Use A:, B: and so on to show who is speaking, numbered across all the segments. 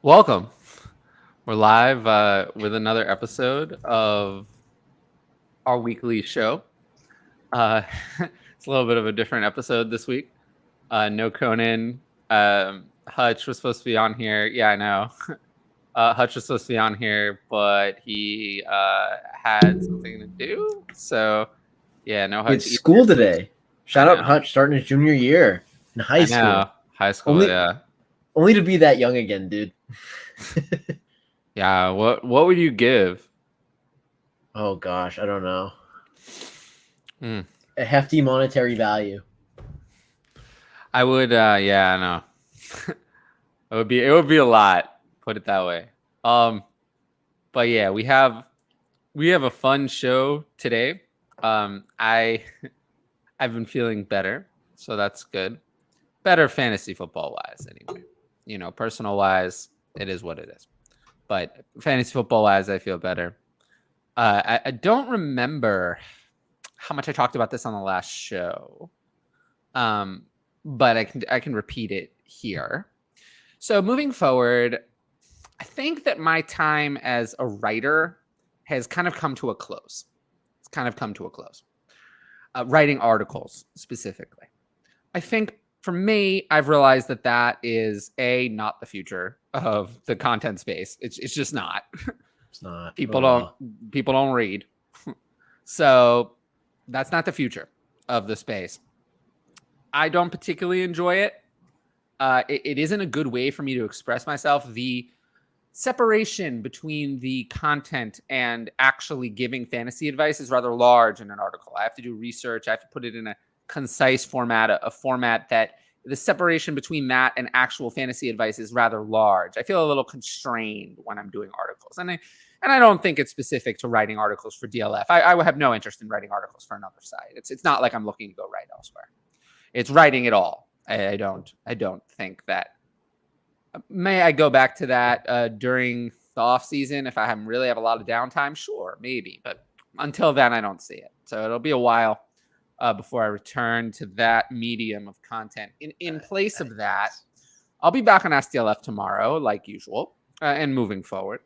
A: Welcome. We're live with another episode of our weekly show. It's a little bit of a different episode this week. No Conan. Hutch was supposed to be on here. Yeah, I know. Hutch was supposed to be on here, but he had something to do. So, yeah, no Hutch.
B: It's school today. Shout out Hutch starting his junior year in high school.
A: High school, yeah.
B: Only to be that young again, dude.
A: Yeah, what would you give?
B: Oh gosh, I don't know. A hefty monetary value.
A: I would yeah, I know. it would be a lot, put it that way. But yeah, we have a fun show today. I've been feeling better, so that's good. Better fantasy football wise anyway. You know, personal wise, it is what it is. But fantasy football wise, I feel better. I don't remember how much I talked about this on the last show. But I can repeat it here. So moving forward, I think that my time as a writer has kind of come to a close. It's kind of come to a close. Writing articles specifically. I think for me, I've realized that is not the future of the content space. It's just not.
B: It's not.
A: People don't read. So that's not the future of the space. I don't particularly enjoy it. It isn't a good way for me to express myself. The separation between the content and actually giving fantasy advice is rather large in an article. I have to do research. I have to put it in a concise format, a format that the separation between that and actual fantasy advice is rather large. I feel a little constrained when I'm doing articles. And I don't think it's specific to writing articles for DLF. I would have no interest in writing articles for another site. It's not like I'm looking to go write elsewhere. It's writing it all. I don't think that. May I go back to that during the off season if I really have a lot of downtime? Sure, maybe. But until then, I don't see it. So it'll be a while before I return to that medium of content. In place of that, I'll be back on SDLF tomorrow, like usual, and moving forward.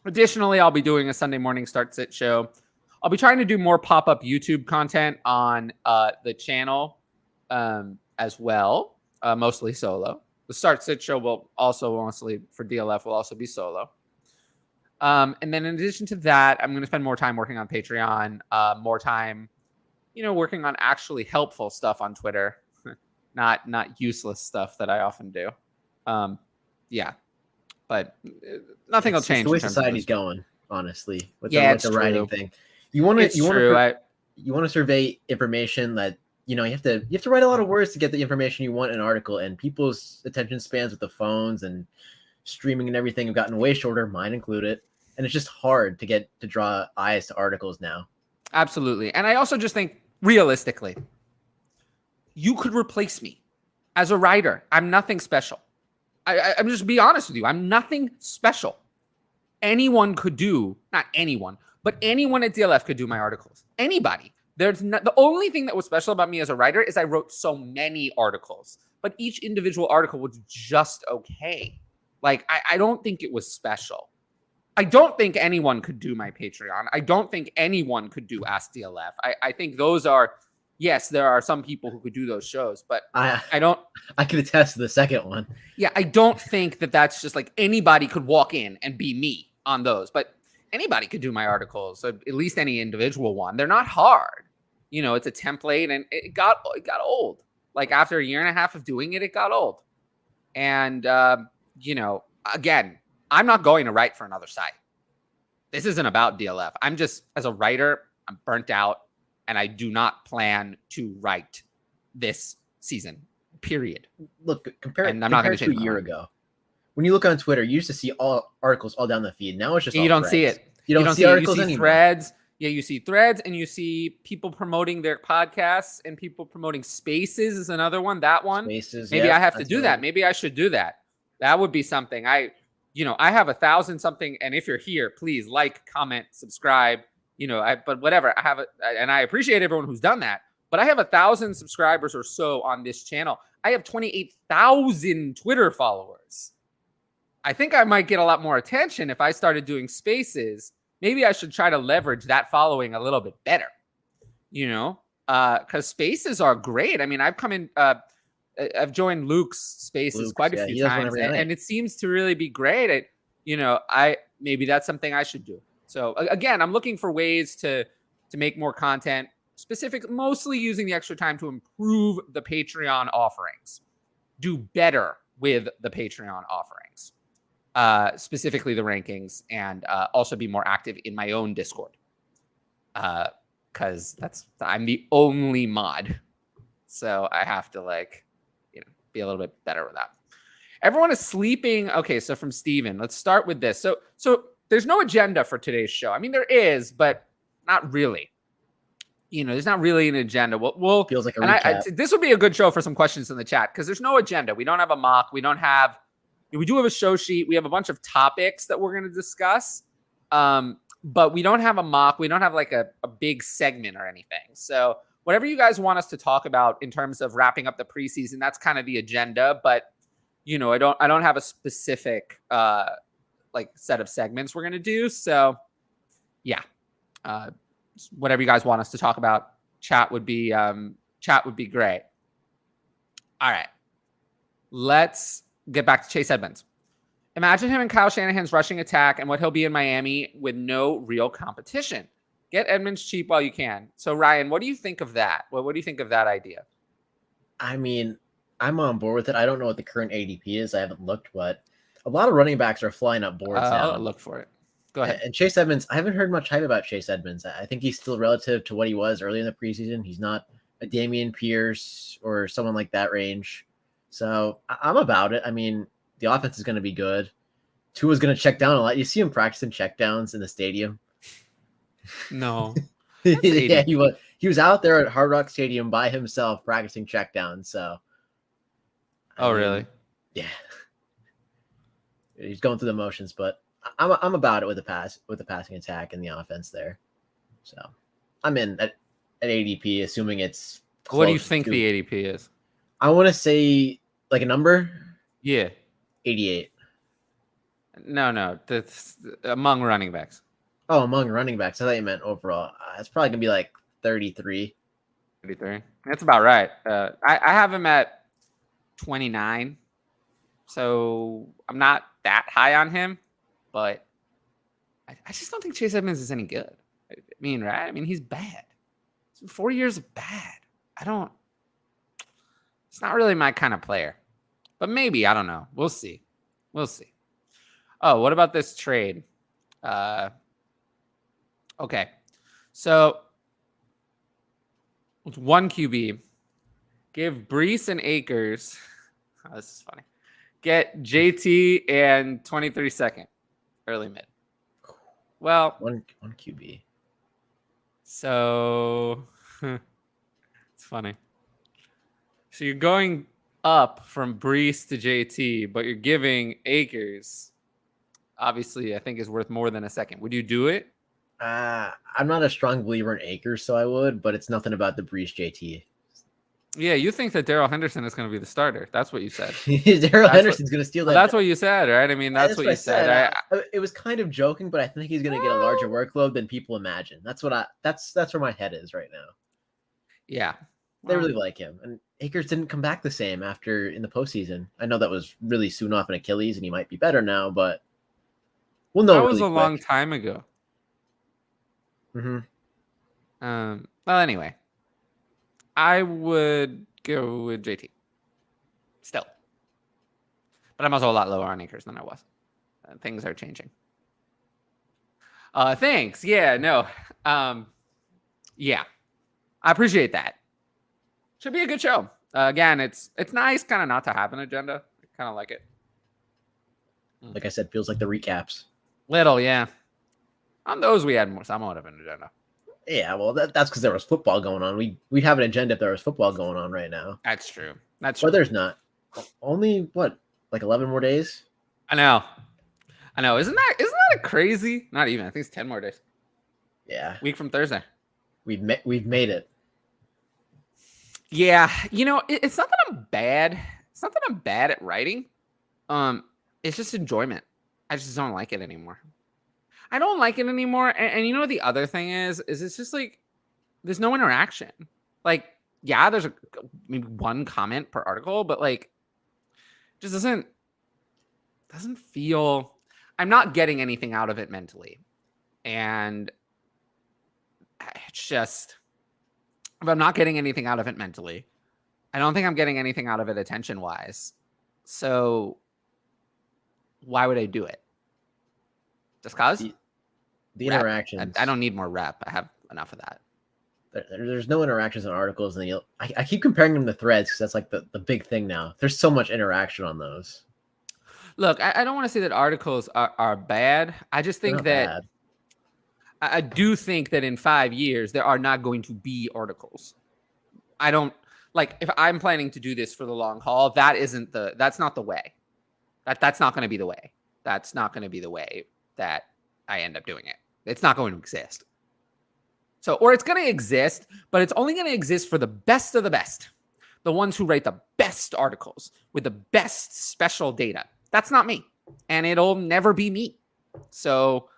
A: Additionally, I'll be doing a Sunday morning start-sit show. I'll be trying to do more pop-up YouTube content on the channel as well, mostly solo. The start-sit show will also mostly for DLF will also be solo. And then in addition to that, I'm going to spend more time working on Patreon, more time working on actually helpful stuff on Twitter, not useless stuff that I often do. Yeah, but nothing will change.
B: It's the way society's going, honestly. With
A: the
B: writing thing, you want to survey information that you have to write a lot of words to get the information you want in an article, and people's attention spans with the phones and streaming and everything have gotten way shorter, mine included, and it's just hard to draw eyes to articles now.
A: Absolutely, and I also just think, realistically, you could replace me as a writer. I'm nothing special. I'm just be honest with you. I'm nothing special. Anyone could do, not anyone, but anyone at DLF could do my articles. Anybody. The only thing that was special about me as a writer is I wrote so many articles, but each individual article was just okay. Like, I don't think it was special. I don't think anyone could do my Patreon. I don't think anyone could do Ask DLF. I think those are, yes, there are some people who could do those shows, but I
B: can attest to the second one.
A: Yeah, I don't think that's just like anybody could walk in and be me on those, but anybody could do my articles, at least any individual one. They're not hard. It's a template, and it got old. Like after a year and a half of doing it, it got old. And, again, I'm not going to write for another site. This isn't about DLF. I'm just, as a writer, I'm burnt out, and I do not plan to write this season, period.
B: Look, compare it to a year ago. When you look on Twitter, you used to see all articles all down the feed. Now it's just
A: you don't threads. See it.
B: You don't see articles
A: anymore. Threads. Yeah, you see threads, and you see people promoting their podcasts, and people promoting Spaces is another one. That one.
B: Spaces.
A: Maybe I have to do that. Maybe I should do that. That would be something. I have 1,000 something, and if you're here, please like, comment, subscribe. But whatever. I have it, and I appreciate everyone who's done that. But I have 1,000 subscribers or so on this channel. I have 28,000 Twitter followers. I think I might get a lot more attention if I started doing spaces. Maybe I should try to leverage that following a little bit better, because spaces are great. I mean, I've joined Luke's spaces quite a few times, and it seems to really be great. Maybe that's something I should do. So again, I'm looking for ways to make more content, mostly using the extra time to improve the Patreon offerings, do better with the Patreon offerings, specifically the rankings, and also be more active in my own Discord. Because I'm the only mod, so I have to be a little bit better with that. Everyone is sleeping. Okay, so from Steven, let's start with this. So there's no agenda for today's show. I mean, there is, but not really. There's not really an agenda. We'll
B: feels like a recap.
A: This would be a good show for some questions in the chat because there's no agenda. We don't have a mock. We do have a show sheet. We have a bunch of topics that we're going to discuss. But we don't have a mock. We don't have a big segment or anything. So whatever you guys want us to talk about in terms of wrapping up the preseason, that's kind of the agenda. But I don't have a specific set of segments we're gonna do. So yeah, whatever you guys want us to talk about, chat would be great. All right, let's get back to Chase Edmonds. Imagine him in Kyle Shanahan's rushing attack and what he'll be in Miami with no real competition. Get Edmonds cheap while you can. So Ryan, what do you think of that? What do you think of that idea?
B: I mean, I'm on board with it. I don't know what the current ADP is. I haven't looked, but a lot of running backs are flying up boards now.
A: I'll look for it. Go ahead.
B: And Chase Edmonds, I haven't heard much hype about Chase Edmonds. I think he's still relative to what he was early in the preseason. He's not a Damian Pierce or someone like that range. So I'm about it. I mean, the offense is going to be good. Tua's going to check down a lot. You see him practicing check downs in the stadium.
A: No.
B: Yeah, he was out there at Hard Rock Stadium by himself practicing check downs. So
A: really?
B: Yeah. He's going through the motions, but I'm about it with the passing attack and the offense there. So I'm in at ADP, assuming it's close.
A: What do you think the ADP is?
B: I want to say a number.
A: Yeah.
B: 88.
A: No, that's among running backs.
B: Oh, among running backs. I thought you meant overall. It's probably gonna be 33.
A: 33. That's about right. I have him at 29, so I'm not that high on him, but I just don't think Chase Edmonds is any good. I mean, right? I mean, he's bad. 4 years of bad. It's not really my kind of player, but maybe, I don't know. We'll see. Oh, what about this trade? Okay. So it's one QB. Give Brees and Akers. Oh, this is funny. Get JT and 23 second. Early mid. Well,
B: one QB.
A: So it's funny. So you're going up from Brees to JT, but you're giving Akers, obviously, I think is worth more than a second. Would you do it?
B: I'm not a strong believer in Akers, so I would, but it's nothing about the Brees JT.
A: Yeah, you think that Daryl Henderson is going to be the starter. That's what you said.
B: Daryl Henderson's going to steal that.
A: Well, that's what you said, right? I mean, that's what you said.
B: It was kind of joking, but I think he's going to get a larger workload than people imagine. That's where my head is right now.
A: Yeah.
B: They really like him. And Akers didn't come back the same after in the postseason. I know that was really soon off an Achilles, and he might be better now, but we'll know.
A: That was a long time ago.
B: Mm-hmm.
A: Well, anyway, I would go with JT still, but I'm also a lot lower on Akers than I was. Things are changing. Thanks. Yeah, no. Yeah, I appreciate that. Should be a good show. Again, it's nice kind of not to have an agenda. I kind of like it.
B: Like I said, feels like the recaps.
A: Little, yeah. On those, we had somewhat of an agenda.
B: Yeah, well, that's because there was football going on. We'd have an agenda if there was football going on right now.
A: That's true. But
B: there's not. Only, 11 more days?
A: I know. Isn't that crazy? Not even. I think it's 10 more days.
B: Yeah.
A: Week from Thursday.
B: We've made it.
A: Yeah. It's not that I'm bad. It's not that I'm bad at writing. it's just enjoyment. I just don't like it anymore. I don't like it anymore. And you know what the other thing is it's just like there's no interaction. Like, yeah, there's maybe one comment per article, but like just doesn't feel, I'm not getting anything out of it mentally. And it's just, if I'm not getting anything out of it mentally, I don't think I'm getting anything out of it attention wise. So why would I do it? Just cause
B: the interactions.
A: I don't need more rep. I have enough of that.
B: There's no interactions in articles, and I keep comparing them to threads because that's like the big thing now. There's so much interaction on those.
A: Look, I don't want to say that articles are bad. I just think that bad. I do think that in 5 years there are not going to be articles. I don't like, if I'm planning to do this for the long haul, that's not the way. That's not going to be the way. That's not going to be the way that I end up doing it. It's not going to exist. So, or it's going to exist, but it's only going to exist for the best of the best. The ones who write the best articles with the best special data. That's not me. And it'll never be me. So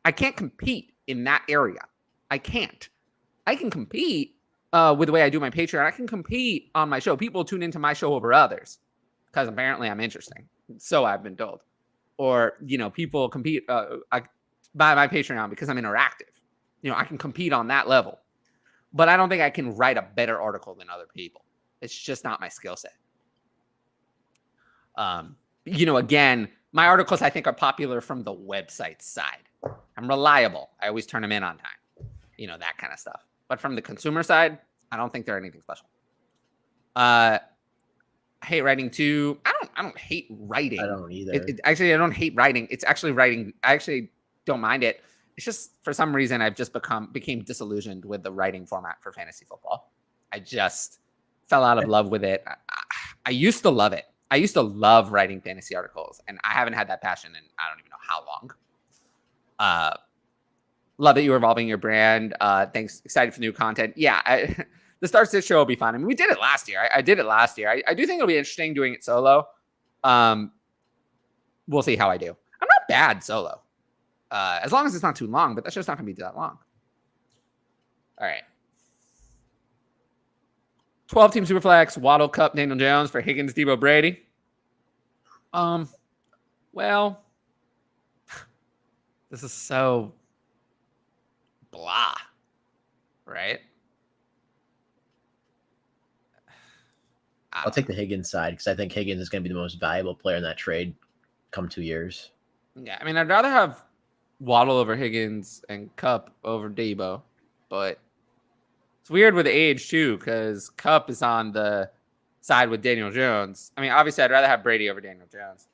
A: I can't compete in that area. I can't. I can compete with the way I do my Patreon. I can compete on my show. People tune into my show over others because apparently I'm interesting. So I've been told. Or, people compete by my Patreon because I'm interactive. I can compete on that level. But I don't think I can write a better article than other people. It's just not my skill set. Again, my articles I think are popular from the website side. I'm reliable. I always turn them in on time. That kind of stuff. But from the consumer side, I don't think they're anything special. I hate writing too. I don't hate writing.
B: I don't either.
A: Actually, I don't hate writing. It's actually writing. I actually don't mind it. It's just for some reason I've just became disillusioned with the writing format for fantasy football. I just fell out of love with it. I used to love it. I used to love writing fantasy articles, and I haven't had that passion in I don't even know how long. Love that you're evolving your brand. Thanks. Excited for new content. Yeah, the Start Sit show will be fun. I mean, we did it last year. I did it last year. I do think it'll be interesting doing it solo. We'll see how I do. I'm not bad solo. As long as it's not too long, but that's just not going to be that long. All right. 12-team Superflex, Waddle, Cup, Daniel Jones for Higgins, Debo, Brady. Well, this is so blah, right?
B: I'll take the Higgins side because I think Higgins is going to be the most valuable player in that trade come 2 years.
A: Yeah, I mean, I'd rather have Waddle over Higgins and Cup over Debo, but it's weird with age too because Cup is on the side with Daniel Jones. I mean, obviously, I'd rather have Brady over Daniel Jones.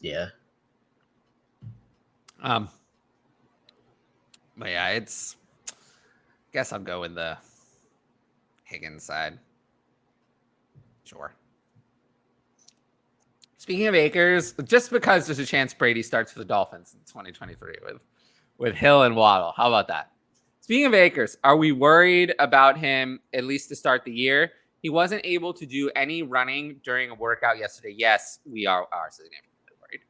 B: Yeah.
A: But yeah, I guess I'll go with the Higgins side. Sure. Speaking of Akers, just because there's a chance Brady starts for the Dolphins in 2023 with Hill and Waddle. How about that? Speaking of Akers, are we worried about him at least to start the year? He wasn't able to do any running during a workout yesterday. Yes, we are significantly worried.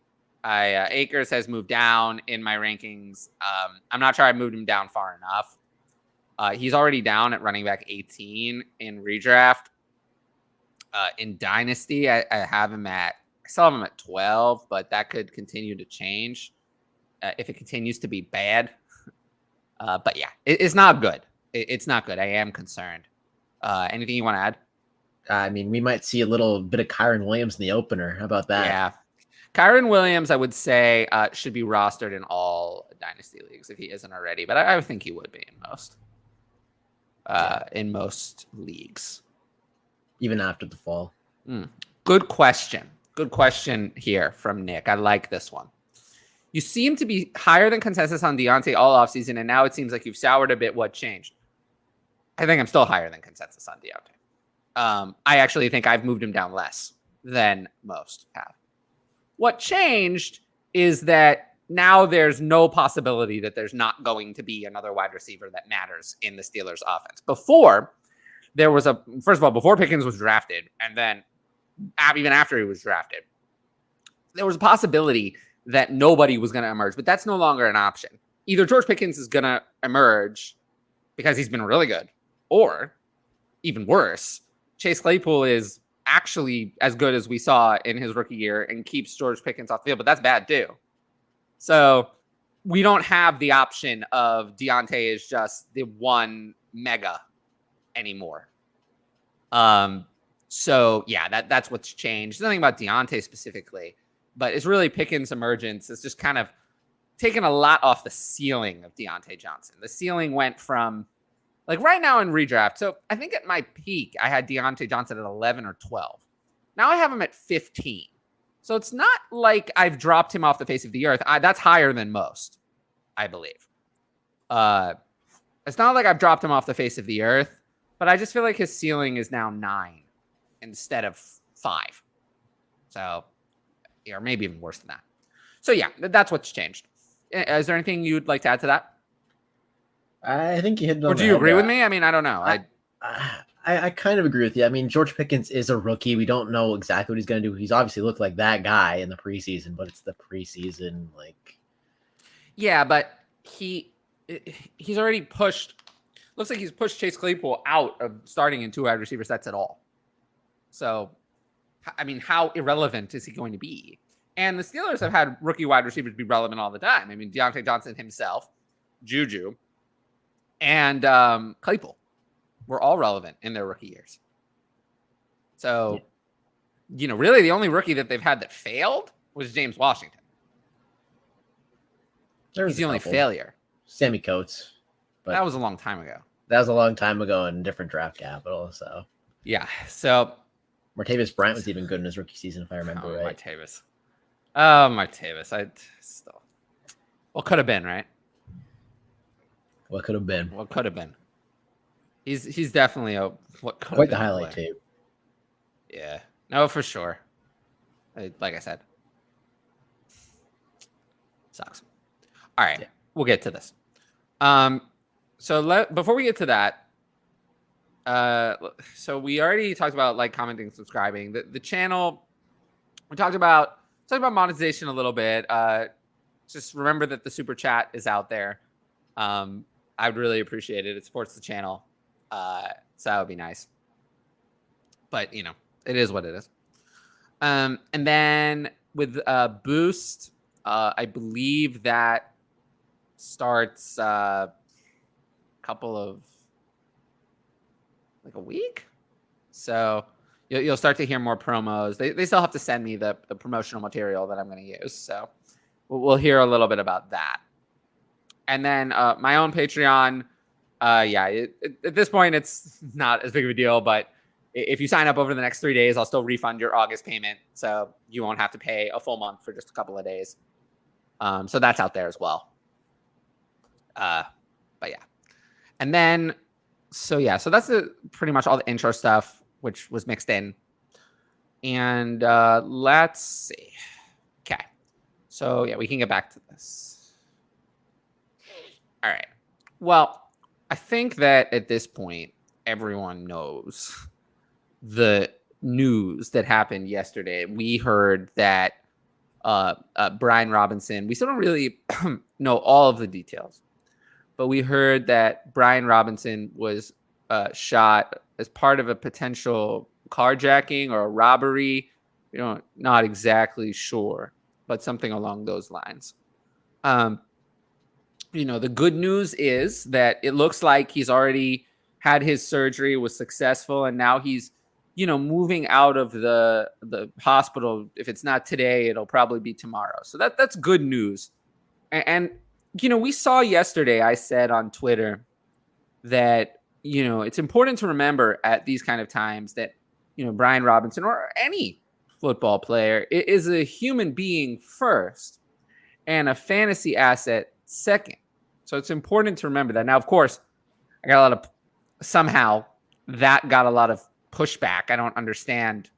A: Akers has moved down in my rankings. I'm not sure I moved him down far enough. He's already down at running back 18 in redraft. In Dynasty, I still have him at 12, but that could continue to change if it continues to be bad. But yeah, it's not good. It's not good. I am concerned. Anything you want to add?
B: I mean, we might see a little bit of Kyren Williams in the opener. How about that?
A: Yeah. Kyren Williams, I would say, should be rostered in all Dynasty leagues if he isn't already, but I would think he would be in most leagues.
B: Even after the fall.
A: Good question. Good question here from Nick. I like this one. You seem to be higher than consensus on Deontay all offseason, and now it seems like you've soured a bit. What changed? I think I'm still higher than consensus on Deontay. I actually think I've moved him down less than most have. What changed is that now there's no possibility that there's not going to be another wide receiver that matters in the Steelers offense. Before, there was before Pickens was drafted, and then even after he was drafted, there was a possibility that nobody was going to emerge, but that's no longer an option. Either George Pickens is going to emerge because he's been really good, or even worse, Chase Claypool is actually as good as we saw in his rookie year and keeps George Pickens off the field, but that's bad too. So we don't have the option of Deontay is just the one mega anymore. So yeah, that's what's changed. Nothing about Deontay specifically, but it's really Pickens' emergence. It's just kind of taken a lot off the ceiling of Deontay Johnson. The ceiling went from, like, right now in redraft. So I think at my peak, I had Deontay Johnson at 11 or 12. Now I have him at 15. So it's not like I've dropped him off the face of the earth. That's higher than most, I believe. It's not like I've dropped him off the face of the earth, but I just feel like his ceiling is now 9 instead of 5. So, or maybe even worse than that. So yeah, that's what's changed. Is there anything you'd like to add to that?
B: I think you hit it on
A: Or do you agree with me? I mean, I don't know.
B: I kind of agree with you. I mean, George Pickens is a rookie. We don't know exactly what he's going to do. He's obviously looked like that guy in the preseason, but it's the preseason. Like,
A: yeah, but he's already pushed. Looks like he's pushed Chase Claypool out of starting in 2 wide receiver sets at all. So, I mean, how irrelevant is he going to be? And the Steelers have had rookie wide receivers be relevant all the time. I mean, Deontay Johnson himself, Juju, and Claypool were all relevant in their rookie years. So, really the only rookie that they've had that failed was James Washington. He's the only failure.
B: Sammy Coates.
A: But that was a long time ago.
B: That was a long time ago in different draft capital. So,
A: yeah. So,
B: Martavis Bryant was even good in his rookie season, if I remember right.
A: Martavis. I still. What could have been, right?
B: What could have been?
A: What could have been? He's definitely a what could
B: quite the highlight tape.
A: Yeah, no, for sure. Like I said, sucks. All right, We'll get to this. So before we get to that, so we already talked about like commenting, subscribing. The channel. We talked about monetization a little bit. Just remember that the super chat is out there. I would really appreciate it. It supports the channel. So that would be nice. But, it is what it is. And then with Boost, I believe that starts a week. So you'll start to hear more promos. They still have to send me the promotional material that I'm going to use. So we'll hear a little bit about that. And then my own Patreon, at this point, it's not as big of a deal. But if you sign up over the next 3 days, I'll still refund your August payment. So you won't have to pay a full month for just a couple of days. So that's out there as well. But yeah. And then, so that's pretty much all the intro stuff, which was mixed in. And let's see. Okay. So yeah, we can get back to this. All right. Well, I think that at this point, everyone knows the news that happened yesterday. We heard that Brian Robinson, we still don't really know all of the details, but we heard that Brian Robinson was shot as part of a potential carjacking or a robbery. Not exactly sure, but something along those lines. The good news is that it looks like he's already had his surgery, was successful, and now he's, moving out of the hospital. If it's not today, it'll probably be tomorrow. So that's good news. And we saw yesterday, I said on Twitter that, it's important to remember at these kind of times that, Brian Robinson or any football player is a human being first and a fantasy asset second. So it's important to remember that. Now, of course, somehow that got a lot of pushback. I don't understand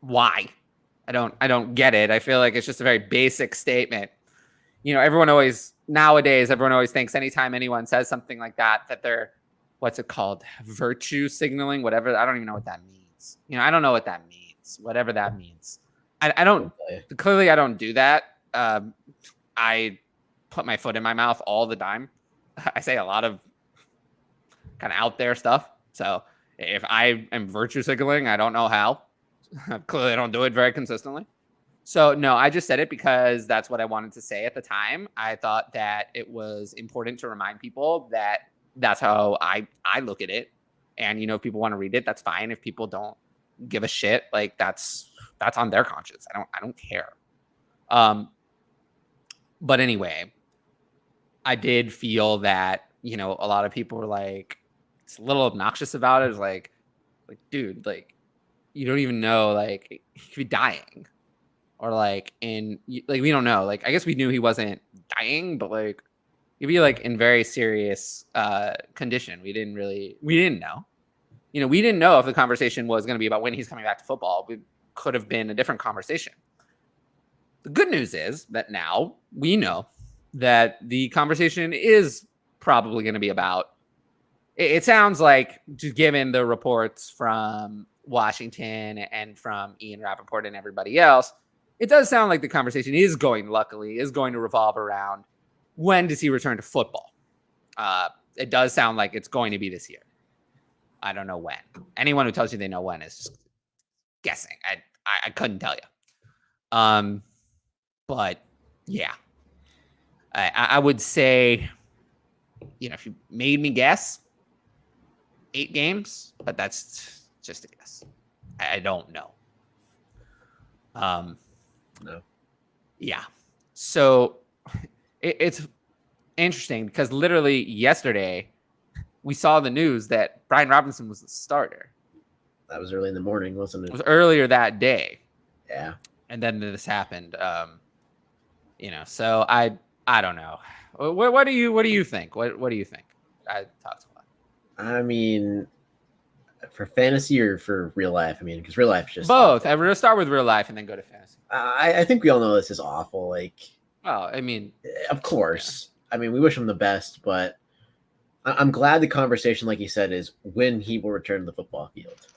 A: why. I don't get it. I feel like it's just a very basic statement. Everyone always thinks anytime anyone says something like that they're, what's it called? Virtue signaling, whatever. I don't even know what that means. I don't know what that means, whatever that means. I don't clearly I don't do that. I put my foot in my mouth all the time. I say a lot of kind of out there stuff. So if I am virtue signaling, I don't know how. Clearly, I don't do it very consistently. So no, I just said it because that's what I wanted to say at the time. I thought that it was important to remind people that that's how I look at it. And if people want to read it, that's fine. If people don't give a shit, like that's on their conscience. I don't care. But anyway, I did feel that, a lot of people were like, it's a little obnoxious about it. It's like, dude, like, you don't even know, like, he could be dying. Or like, we don't know. Like, I guess we knew he wasn't dying, but like, he'd be like in very serious condition. We didn't know. We didn't know if the conversation was going to be about when he's coming back to football. It could have been a different conversation. The good news is that now we know that the conversation is probably going to be about, it sounds like, just given the reports from Washington and from Ian Rappaport and everybody else, it does sound like the conversation is going to revolve around when does he return to football. It does sound like it's going to be this year. I don't know when. Anyone who tells you they know when is just guessing. I couldn't tell you. But yeah, I would say, if you made me guess, 8 games, but that's just a guess. I don't know.
B: No.
A: Yeah. So it's interesting because literally yesterday we saw the news that Brian Robinson was the starter.
B: That was early in the morning, wasn't it?
A: It was earlier that day.
B: Yeah.
A: And then this happened. So I don't know. What do you think? What do you think? I talked a lot.
B: I mean, for fantasy or for real life? I mean, because real life is just
A: both. I'm going to start with real life and then go to fantasy.
B: I think we all know this is awful. Like,
A: well, I mean,
B: of course. Yeah. I mean, we wish him the best, but I'm glad the conversation, like you said, is when he will return to the football field,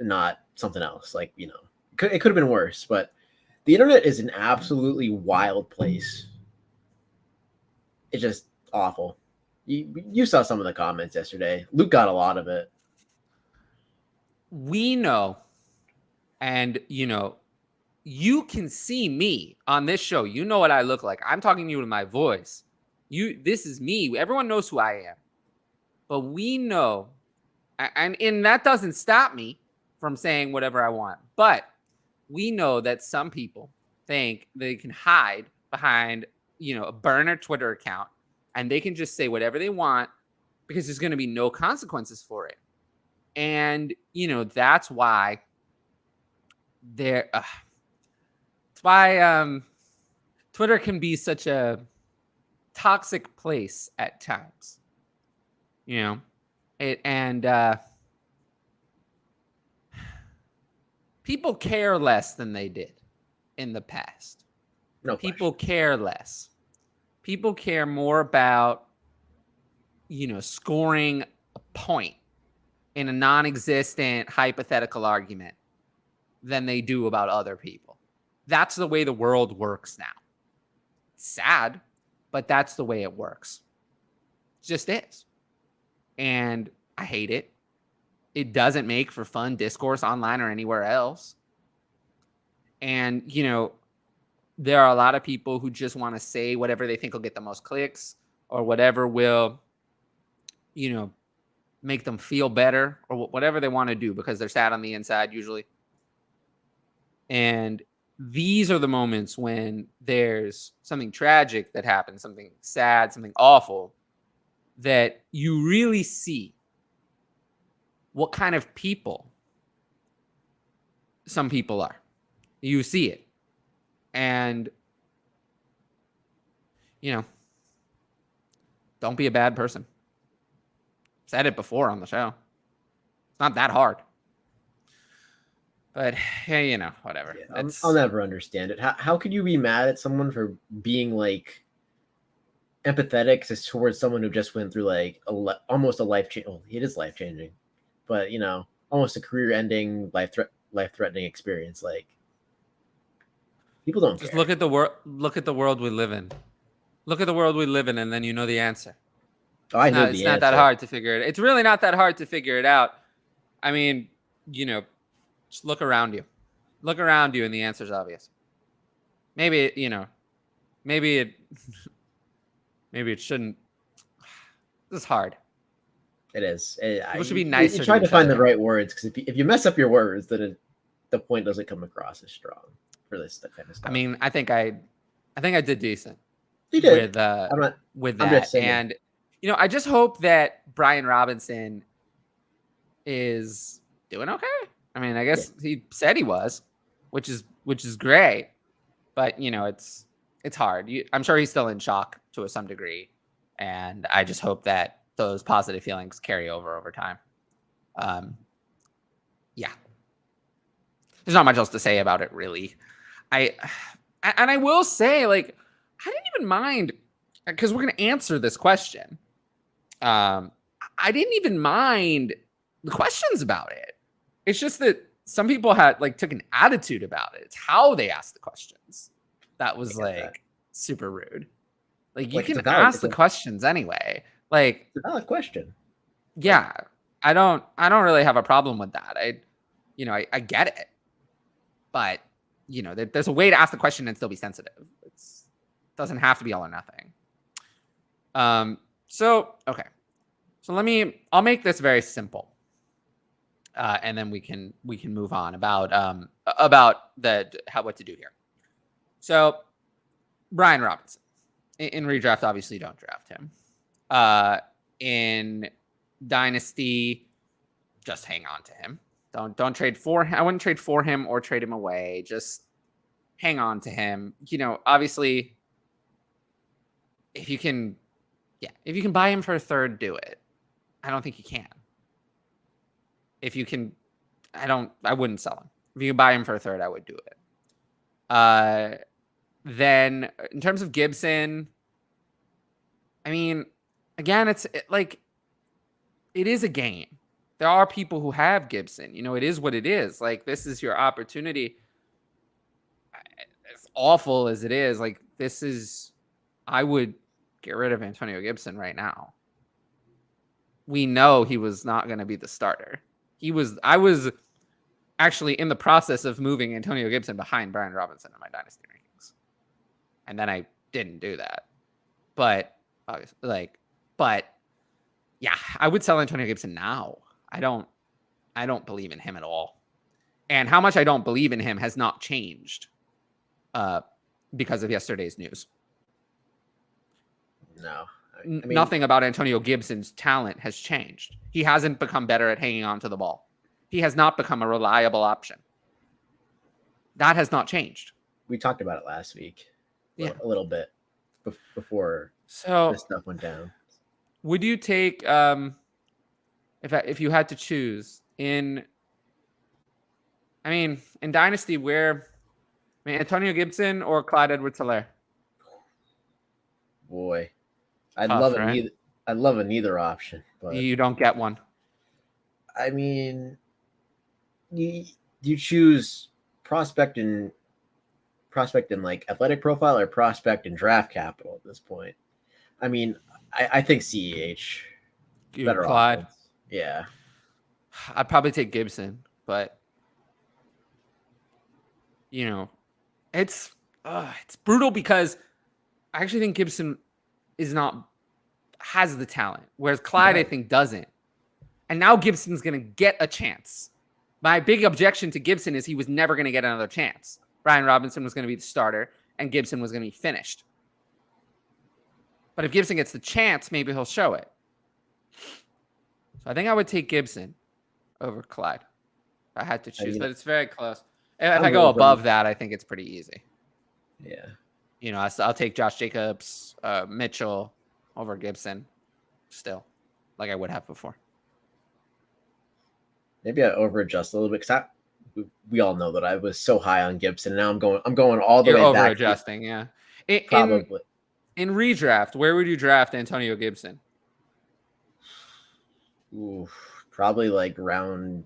B: not something else. Like, it could have been worse, but the internet is an absolutely wild place. It's just awful. You saw some of the comments yesterday. Luke got a lot of it.
A: We know, and you can see me on this show. You know what I look like. I'm talking to you with my voice. This is me. Everyone knows who I am. But we know, and that doesn't stop me from saying whatever I want. But we know that some people think they can hide behind, a burner Twitter account, and they can just say whatever they want because there's going to be no consequences for it. And, that's why Twitter can be such a toxic place at times. People care less than they did in the past.
B: No
A: people care less. People care more about, scoring a point in a non-existent hypothetical argument than they do about other people. That's the way the world works now. It's sad, but that's the way it works. It just is. And I hate it. It doesn't make for fun discourse online or anywhere else. And, there are a lot of people who just want to say whatever they think will get the most clicks or whatever will, make them feel better or whatever they want to do because they're sad on the inside usually. And these are the moments when there's something tragic that happens, something sad, something awful, that you really see what kind of people some people are. You see it. And, don't be a bad person. Said it before on the show. It's not that hard. But, hey, whatever.
B: Yeah, I'll never understand it. How could you be mad at someone for being, like, empathetic towards someone who just went through, like, almost a life-changing... Well, it is life-changing. But, almost a career-ending, life-threatening experience. Like, People don't
A: just
B: care.
A: look at the world. Look at the world we live in. Look at the world we live in, and then you know the answer.
B: Oh, I know the answer.
A: It's not that hard to figure it. It's really not that hard to figure it out. I mean, just look around you. Look around you, and the answer's obvious. Maybe maybe it shouldn't. This is hard.
B: It is.
A: People should be nicer.
B: You try to find the right words, because if you mess up your words, then the point doesn't come across as strong for this kind of stuff.
A: I mean, I think I did decent.
B: You did
A: with that, and I just hope that Brian Robinson is doing okay. I mean, I guess he said he was, which is great, but it's hard. I'm sure he's still in shock to some degree, and I just hope that those positive feelings carry over time. Yeah, there's not much else to say about it, really. I will say, like, I didn't even mind, because we're going to answer this question. I didn't even mind the questions about it. It's just that some people took an attitude about it. It's how they asked the questions that was super rude. Like, you can ask the questions anyway. Like,
B: it's a valid question.
A: Yeah, I don't really have a problem with that. I get it, but there's a way to ask the question and still be sensitive. It doesn't have to be all or nothing. So I'll make this very simple, and then we can move on about what to do here. So Brian Robinson in redraft, obviously you don't draft him. In Dynasty, just hang on to him. Don't trade for him. I wouldn't trade for him or trade him away. Just hang on to him. Obviously, if you can buy him for a third, do it. I don't think you can. If you can, I wouldn't sell him. If you can buy him for a third, I would do it. Then in terms of Gibson, I mean, again, it is a game. There are people who have Gibson. It is what it is. Like, this is your opportunity. As awful as it is, I would get rid of Antonio Gibson right now. We know he was not going to be the starter. I was actually in the process of moving Antonio Gibson behind Brian Robinson in my Dynasty rankings. And then I didn't do that. But obviously, yeah, I would sell Antonio Gibson now. I don't believe in him at all. And how much I don't believe in him has not changed because of yesterday's news.
B: No.
A: Nothing about Antonio Gibson's talent has changed. He hasn't become better at hanging on to the ball. He has not become a reliable option. That has not changed.
B: We talked about it last week.
A: Yeah.
B: A little bit before this stuff went down.
A: Would you take if you had to choose in Dynasty, Antonio Gibson or Clyde Edwards-Helaire?
B: Boy, I'd love it. Right? I'd love neither option, but
A: you don't get one.
B: I mean, you choose prospect and like athletic profile or prospect and draft capital at this point. I mean, I think CEH better
A: Clyde.
B: Offense. Yeah,
A: I'd probably take Gibson, but it's brutal because I actually think Gibson has the talent, whereas Clyde, I think, doesn't. And now Gibson's going to get a chance. My big objection to Gibson is he was never going to get another chance. Brian Robinson was going to be the starter, and Gibson was going to be finished. But if Gibson gets the chance, maybe he'll show it. So I think I would take Gibson over Clyde if I had to choose, but it's very close. If I go above that, I think it's pretty easy.
B: Yeah.
A: I'll take Josh Jacobs, Mitchell over Gibson still, like I would have before.
B: Maybe I overadjust a little bit because we all know that I was so high on Gibson, and now I'm going all the way back.
A: You're over-adjusting, yeah.
B: Probably.
A: In redraft, where would you draft Antonio Gibson?
B: Ooh, probably like round.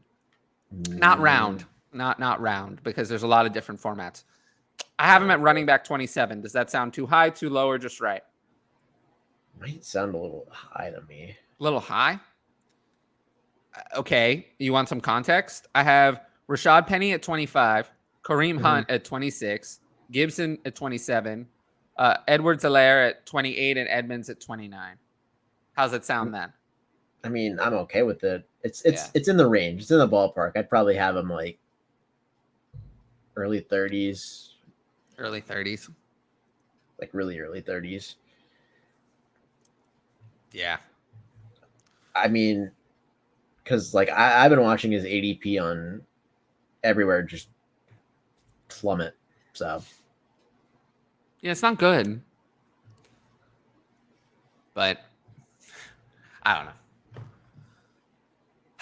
A: Not round, because there's a lot of different formats. I have him at running back 27. Does that sound too high, too low, or just right?
B: Might sound a little high to me.
A: A little high? Okay. You want some context? I have Rashad Penny at 25, Kareem Hunt at 26, Gibson at 27, Edwards-Helaire at 28, and Edmonds at 29. How's it sound then?
B: I mean, I'm okay with it. It's in the range. It's in the ballpark. I'd probably have him like early 30s.
A: Early 30s.
B: Like really early 30s.
A: Yeah.
B: I mean, because like I've been watching his ADP on everywhere just plummet. So
A: yeah, it's not good. But I don't know.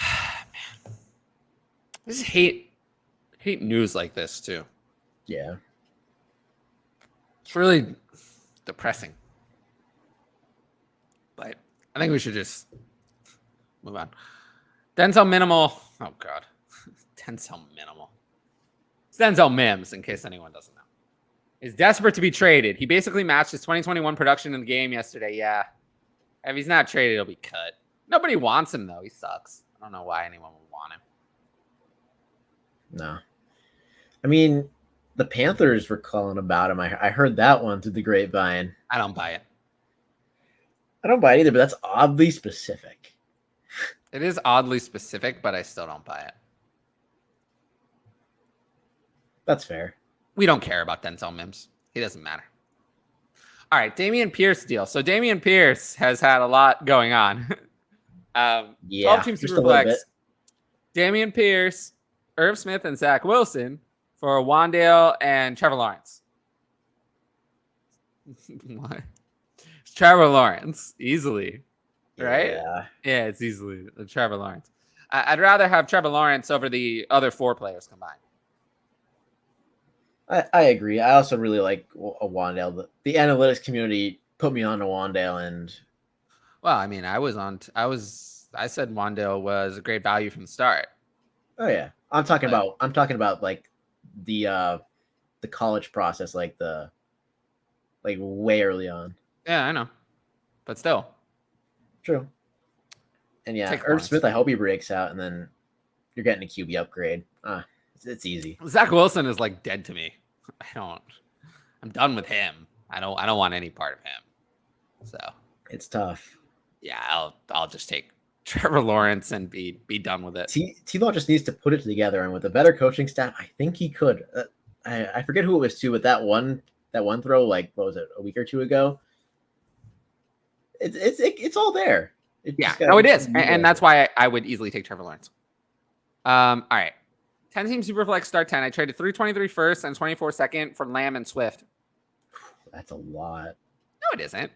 A: Man. I just hate news like this too.
B: Yeah.
A: It's really depressing. But I think we should just move on. Denzel Minimal. Oh, God. Denzel Minimal. It's Denzel Mims, in case anyone doesn't know. Is desperate to be traded. He basically matched his 2021 production in the game yesterday. Yeah. If he's not traded, he'll be cut. Nobody wants him, though. He sucks. I don't know why anyone would want him.
B: No. I mean, the Panthers were calling about him. I heard that one through the grapevine.
A: I don't buy it.
B: I don't buy it either, but that's oddly specific.
A: It is oddly specific, but I still don't buy it.
B: That's fair.
A: We don't care about Denzel Mims. He doesn't matter. All right, Dameon Pierce deal. So Dameon Pierce has had a lot going on. 12-team Superflex. Dameon Pierce, Irv Smith, and Zach Wilson for Wan'Dale and Trevor Lawrence. What? It's Trevor Lawrence, easily. Right? Yeah, it's easily Trevor Lawrence. I'd rather have Trevor Lawrence over the other 4 players combined.
B: I agree. I also really like a Wan'Dale. The analytics community put me on to Wan'Dale, and
A: well, I mean, I said Wan'Dale was a great value from the start.
B: Oh yeah, I'm talking about like the college process, like way early on.
A: Yeah, I know, but still.
B: True. And yeah, Irv Smith, I hope he breaks out, and then you're getting a QB upgrade. It's easy.
A: Zach Wilson is like dead to me. I'm done with him. I don't want any part of him. So
B: it's tough.
A: Yeah, I'll just take Trevor Lawrence and be done with it.
B: T-Law just needs to put it together, and with a better coaching staff, I think he could. I forget who it was to, but that one throw, like what was it, a week or two ago? It's all there.
A: It is, and that's why I would easily take Trevor Lawrence. All right, 10-team Superflex start 10. I traded 323 first and 24 second for Lamb and Swift.
B: That's a lot.
A: No, it isn't.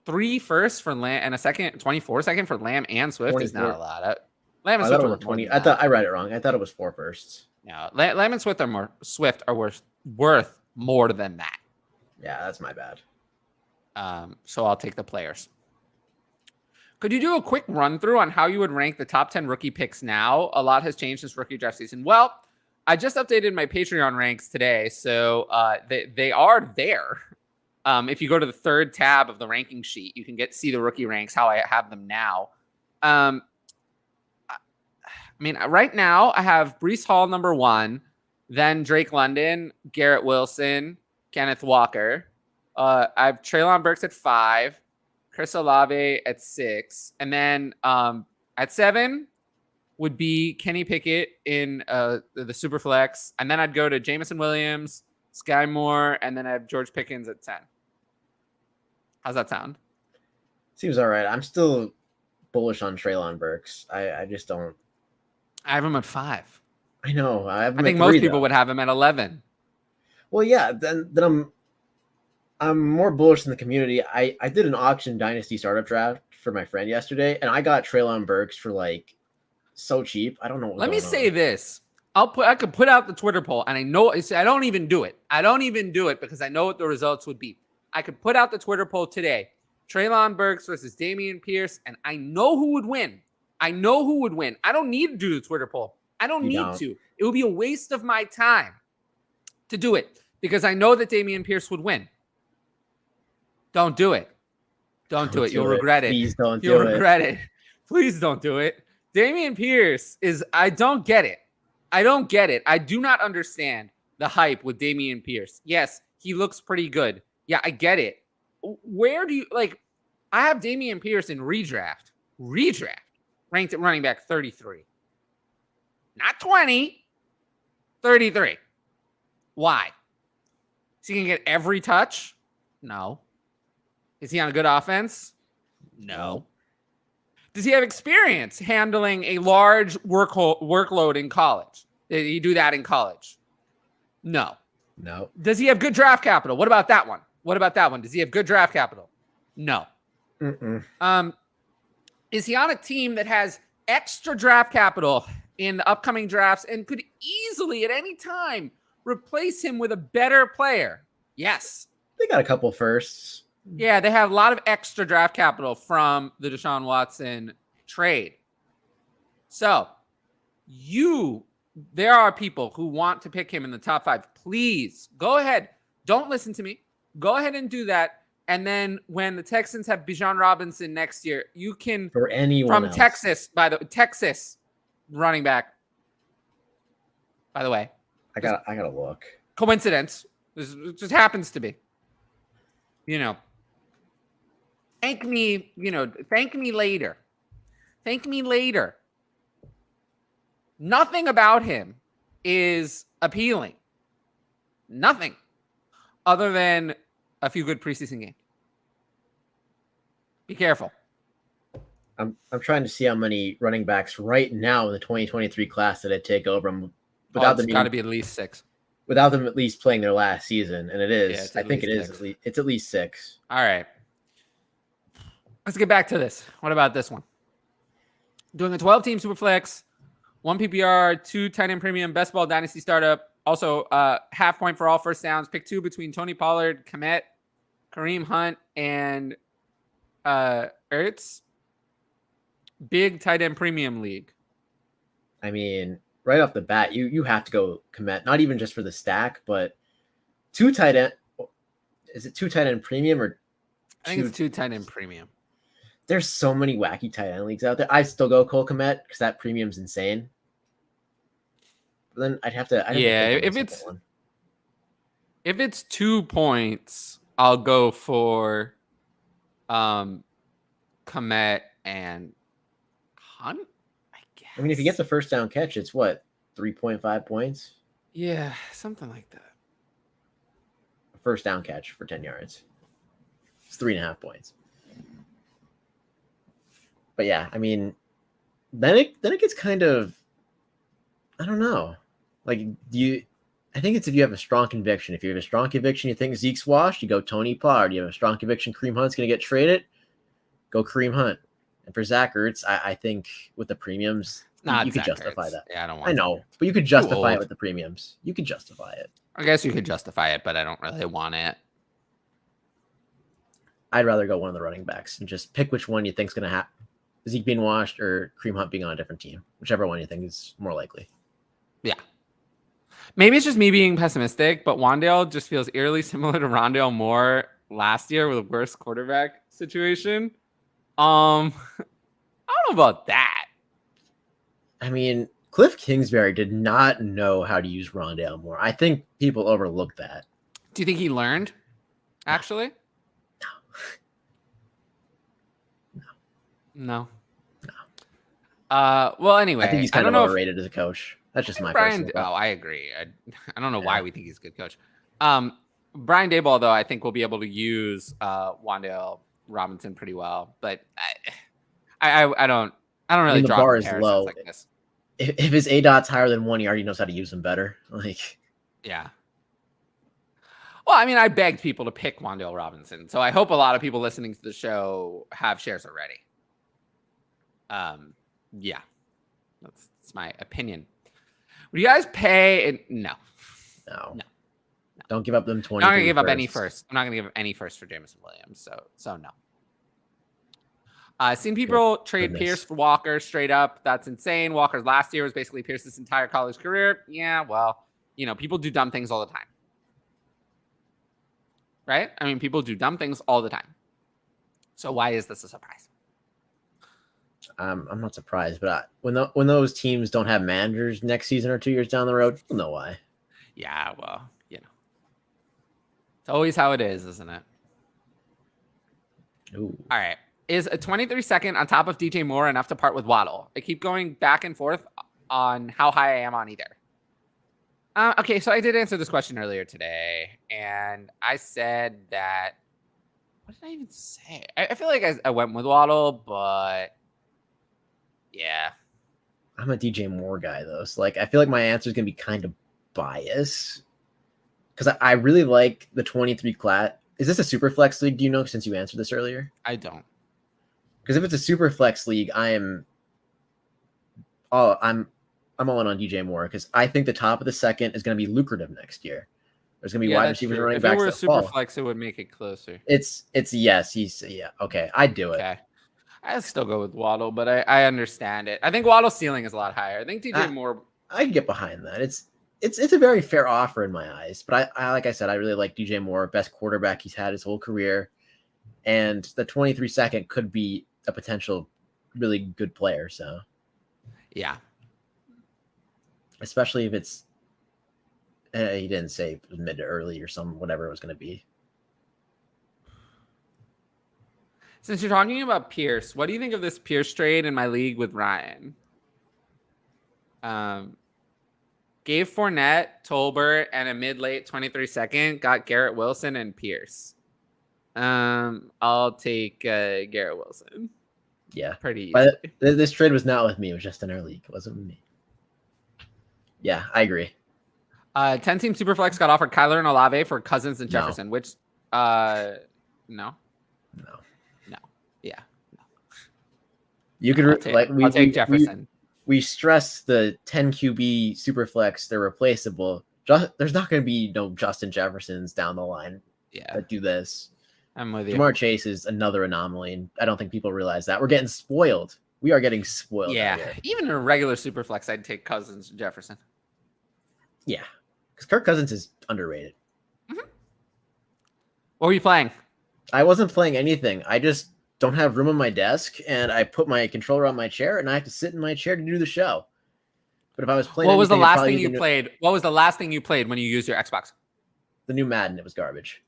A: 3 firsts for Lamb and a second, 24 second for Lamb and Swift 24. Is not a lot. Lamb and Swift are
B: 20. I thought I read it wrong. I thought it was 4 firsts.
A: No, Lamb and Swift are worth more than that.
B: Yeah, that's my bad.
A: So I'll take the players. Could you do a quick run through on how you would rank the top 10 rookie picks now? A lot has changed since rookie draft season. Well, I just updated my Patreon ranks today, so they are there. If you go to the 3rd tab of the ranking sheet, you can see the rookie ranks, how I have them now. I mean, right now I have Breece Hall number 1, then Drake London, Garrett Wilson, Kenneth Walker. I have Treylon Burks at 5, Chris Olave at 6, and then at 7 would be Kenny Pickett in the Superflex, and then I'd go to Jameson Williams, Sky Moore, and then I have George Pickens at 10. How's that sound?
B: Seems all right. I'm still bullish on Treylon Burks. I just don't.
A: I have him at 5.
B: I know. I
A: think most people would have him at 11.
B: Well, yeah. Then I'm more bullish than the community. I did an auction Dynasty startup draft for my friend yesterday, and I got Treylon Burks for like so cheap. I don't know.
A: Let me say this. I could put out the Twitter poll, and I know I don't even do it. I don't even do it because I know what the results would be. I could put out the Twitter poll today. Treylon Burks versus Dameon Pierce, and I know who would win. I don't need to do the Twitter poll. I don't need to. It would be a waste of my time to do it because I know that Dameon Pierce would win. Don't do it. Don't do it. You'll regret it.
B: Please don't do it.
A: You'll regret it. Please don't do it. Dameon Pierce I don't get it. I don't get it. I do not understand the hype with Dameon Pierce. Yes, he looks pretty good. Yeah, I get it. Where do you I have Dameon Pierce in redraft, ranked at running back 33. Not 20, 33. Why? Is he going to get every touch? No. Is he on a good offense? No. Does he have experience handling a large workload in college? Did he do that in college? No.
B: No.
A: Does he have good draft capital? What about that one? Does he have good draft capital? No. Is he on a team that has extra draft capital in the upcoming drafts and could easily at any time replace him with a better player? Yes.
B: They got a couple firsts.
A: Yeah, they have a lot of extra draft capital from the Deshaun Watson trade. So there are people who want to pick him in the top 5. Please go ahead. Don't listen to me. Go ahead and do that. And then when the Texans have Bijan Robinson next year, you can
B: for anyone
A: from
B: else.
A: Texas running back. By the way,
B: I gotta look.
A: Coincidence. This just happens to be. Thank me later. Thank me later. Nothing about him is appealing. Nothing other than a few good preseason games. Be careful.
B: I'm trying to see how many running backs right now in the 2023 class that I take over them
A: without them. It's got to be at least 6.
B: Without them at least playing their last season, and it is.
A: Yeah,
B: I think it is. It's at least 6.
A: All right. Let's get back to this. What about this one? Doing a 12-team Superflex, 1 PPR, 2 tight end premium, best ball dynasty startup. Also, half point for all first downs. Pick 2 between Tony Pollard, Kmet, Kareem Hunt, and Ertz. Big tight end premium league.
B: I mean, right off the bat, you have to go Kmet. Not even just for the stack, but 2 tight end. Is it 2 tight end premium or?
A: I think it's 2 tight end premium.
B: There's so many wacky tight end leagues out there. I still go Cole Kmet because that premium's insane. But then I'd have to.
A: If it's 2 points, I'll go for Kmet and Hunt. I guess.
B: I mean, if he gets a first down catch, it's what 3.5 points.
A: Yeah, something like that.
B: A first down catch for 10 yards. It's 3.5 points. But yeah, I mean, then it gets kind of, I don't know. Like, I think it's if you have a strong conviction. If you have a strong conviction, you think Zeke's washed, you go Tony Pollard. You have a strong conviction Kareem Hunt's going to get traded, go Kareem Hunt. And for Zach Ertz, I think with the premiums, you could justify that.
A: Yeah,
B: I know, but you could justify it with the premiums. You could justify it.
A: I guess you could justify it, but I don't really want it.
B: I'd rather go one of the running backs and just pick which one you think is going to happen. Zeke being washed or Kareem Hunt being on a different team, whichever one you think is more likely.
A: Yeah. Maybe it's just me being pessimistic, but Wan'Dale just feels eerily similar to Rondale Moore last year with a worse quarterback situation. I don't know about that.
B: I mean, Cliff Kingsbury did not know how to use Rondale Moore. I think people overlooked that.
A: Do you think he learned, actually? No. Well, anyway,
B: I think he's kind of overrated as a coach. That's just my personal.
A: Oh, I agree. I don't know why we think he's a good coach. Brian Daboll, though, I think will be able to use Wan'Dale Robinson pretty well, but I don't really.
B: The bar is low.
A: Like this.
B: If his ADOT's higher than 1, he already knows how to use them better.
A: Yeah. Well, I mean, I begged people to pick Wan'Dale Robinson, so I hope a lot of people listening to the show have shares already. Yeah, that's my opinion. Would you guys pay? No.
B: Don't give up them 20.
A: I'm not gonna give up any first. I'm not gonna give up any first for Jameson Williams. So no. Seen people trade Pierce for Walker straight up. That's insane. Walker's last year was basically Pierce's entire college career. Yeah, well, people do dumb things all the time. right? I mean, people do dumb things all the time. So why is this a surprise?
B: I'm not surprised, but when those teams don't have managers next season or 2 years down the road, you'll know why.
A: Yeah, well, it's always how it is, isn't it?
B: Ooh.
A: All right. Is a 23-second on top of DJ Moore enough to part with Waddle? I keep going back and forth on how high I am on either. Okay, so I did answer this question earlier today, and I said that. What did I even say? I feel like I went with Waddle, but yeah.
B: I'm a DJ Moore guy, though. So, I feel like my answer is going to be kind of biased because I really like the 23 class. Is this a super flex league? Do you know, since you answered this earlier?
A: I don't.
B: Because if it's a super flex league, I'm all in on DJ Moore because I think the top of the second is going to be lucrative next year. There's going to be wide receivers and running backs.
A: If it were a super flex, it would make it closer.
B: It's yes. Okay, I'd do it.
A: Okay. I'd still go with Waddle, but I understand it. I think Waddle's ceiling is a lot higher. I think DJ Moore.
B: I can get behind that. It's a very fair offer in my eyes. But I like I said, I really like DJ Moore, best quarterback he's had his whole career. And the 23-second could be a potential really good player. So
A: yeah.
B: Especially if it's he didn't say it was mid to early or whatever it was going to be.
A: Since you're talking about Pierce, what do you think of this Pierce trade in my league with Ryan? Gave Fournette, Tolbert, and a mid-late 23-second. Got Garrett Wilson and Pierce. I'll take Garrett Wilson.
B: Yeah,
A: pretty easily.
B: But this trade was not with me. It was just in our league. It wasn't with me. Yeah, I agree.
A: 10-team Superflex got offered Kyler and Olave for Cousins and Jefferson, which no. Yeah. No.
B: You could
A: I'll take Jefferson.
B: We stress the 10 QB Superflex, they're replaceable. There's not going to be no Justin Jeffersons down the line that do this.
A: I'm with you.
B: Jamar Chase is another anomaly, and I don't think people realize that. We're getting spoiled. We are getting spoiled.
A: Yeah. Even in a regular Superflex, I'd take Cousins and Jefferson.
B: Yeah. Because Kirk Cousins is underrated.
A: Mm-hmm. What were you playing?
B: I wasn't playing anything. I just don't have room on my desk, and I put my controller on my chair, and I have to sit in my chair to do the show. But if I was playing,
A: what was the last thing you played? What was the last thing you played when you used your Xbox?
B: The new Madden. It was garbage.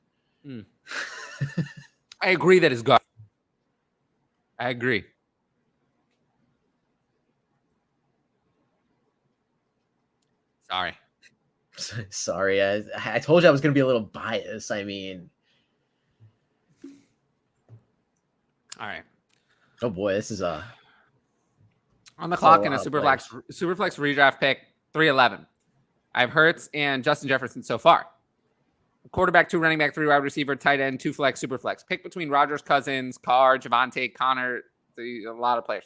A: I agree that it's garbage. I agree.
B: Sorry. I told you I was going to be a little biased. I mean,
A: all right.
B: Oh boy, this is
A: on the clock in a Superflex redraft pick 311. I have Hurts and Justin Jefferson so far. Quarterback, 2 running back, 3 wide receiver, tight end, 2 flex, Superflex. Pick between Rodgers, Cousins, Carr, Javonte, Connor, a lot of players.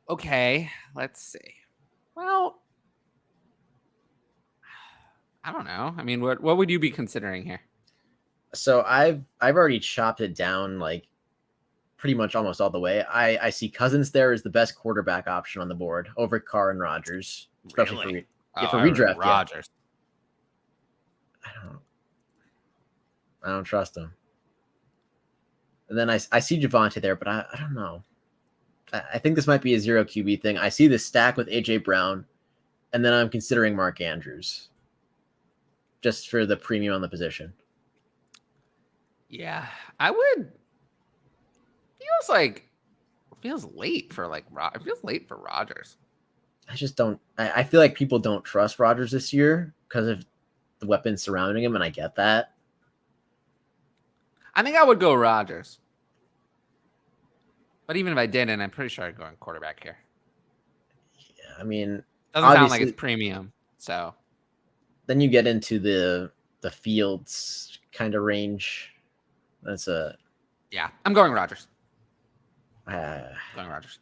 A: Okay, let's see. Well, I don't know. I mean, what would you be considering here?
B: So I've already chopped it down pretty much almost all the way. I see Cousins there as the best quarterback option on the board over Carr and Rodgers, especially for redraft.
A: Rodgers.
B: I don't trust him. And then I see Javonte there, but I don't know. I think this might be a 0 QB thing. I see the stack with AJ Brown, and then I'm considering Mark Andrews just for the premium on the position.
A: Yeah, I would. Feels late for it feels late for Rodgers.
B: I just don't. I feel like people don't trust Rodgers this year because of the weapons surrounding him, and I get that.
A: I think I would go Rodgers. But even if I didn't, I'm pretty sure I'd go on quarterback here.
B: Yeah, I mean,
A: doesn't sound like it's premium. So
B: then you get into the Fields kind of range.
A: I'm going Rodgers.
B: Going Rodgers.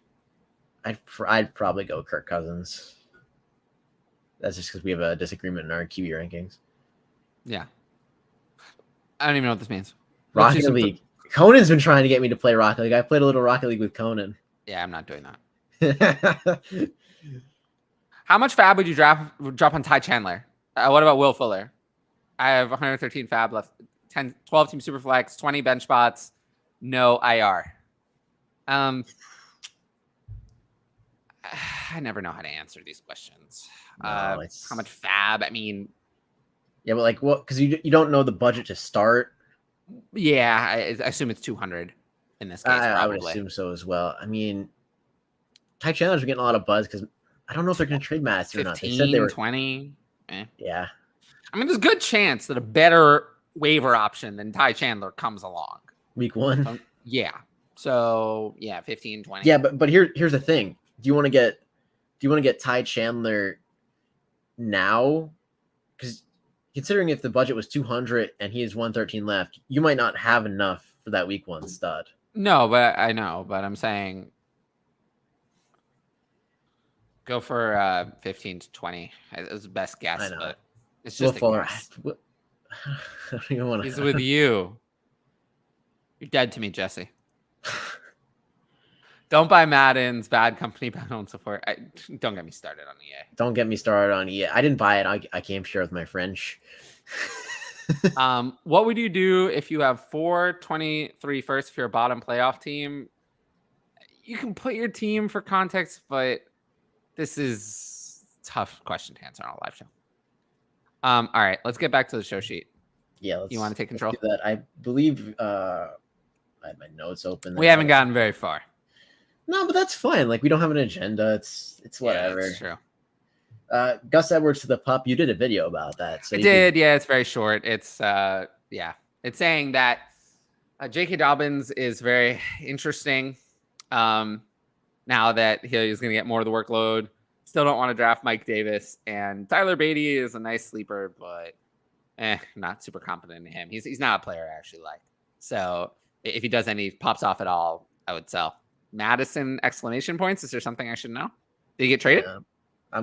B: I'd probably go Kirk Cousins. That's just because we have a disagreement in our QB rankings. Yeah.
A: I don't even know what this means.
B: Rocket League. Conan's been trying to get me to play Rocket League. I played a little Rocket League with Conan.
A: Yeah, I'm not doing that. How much fab would you drop on Tai Chandler? What about Will Fuller? I have 113 fab left, 12 team super flex, 20 bench spots, no IR. I never know how to answer these questions.
B: No,
A: how much fab? I mean,
B: yeah, but like what? Because you don't know the budget to start.
A: Yeah, I assume it's 200 in this case.
B: I would assume so as well. I mean, Tai Chandler's are getting a lot of buzz because I don't know if they're going to trade Madison or not. They said they were
A: 20.
B: Yeah.
A: I mean, there's a good chance that a better waiver option than Tai Chandler comes along.
B: Week 1?
A: So, yeah. So, yeah, 15, 20.
B: Yeah, but here's the thing. Do you want to get Tai Chandler now? Because considering if the budget was 200 and he has 113 left, you might not have enough for that week 1 stud.
A: No, but I know, but I'm saying go for 15 to 20. It was the best guess,
B: I know.
A: But it's just a guess.
B: I don't even want to.
A: He's with you. You're dead to me, Jesse. Don't buy Madden's bad company, bad own support. Don't get me started on EA.
B: Don't get me started on EA. I didn't buy it. I came share with my French.
A: What would you do if you have 423 first if you're a bottom playoff team? You can put your team for context, but this is a tough question to answer on a live show. All right, let's get back to the show sheet.
B: Yeah,
A: you want to take control?
B: Do that. I believe I had my notes open.
A: We haven't gotten very far.
B: No, but that's fine. Like we don't have an agenda. It's whatever.
A: Yeah, that's true.
B: Gus Edwards to the pup. You did a video about that. So
A: I did. Yeah, it's very short. It's it's saying that J.K. Dobbins is very interesting. Now that he's going to get more of the workload. Still don't want to draft Mike Davis, and Tyler Beatty is a nice sleeper, but not super confident in him. He's not a player I actually like. So if he does pops off at all, I would sell. Madison exclamation points. Is there something I should know? Did he get traded?
B: Yeah, I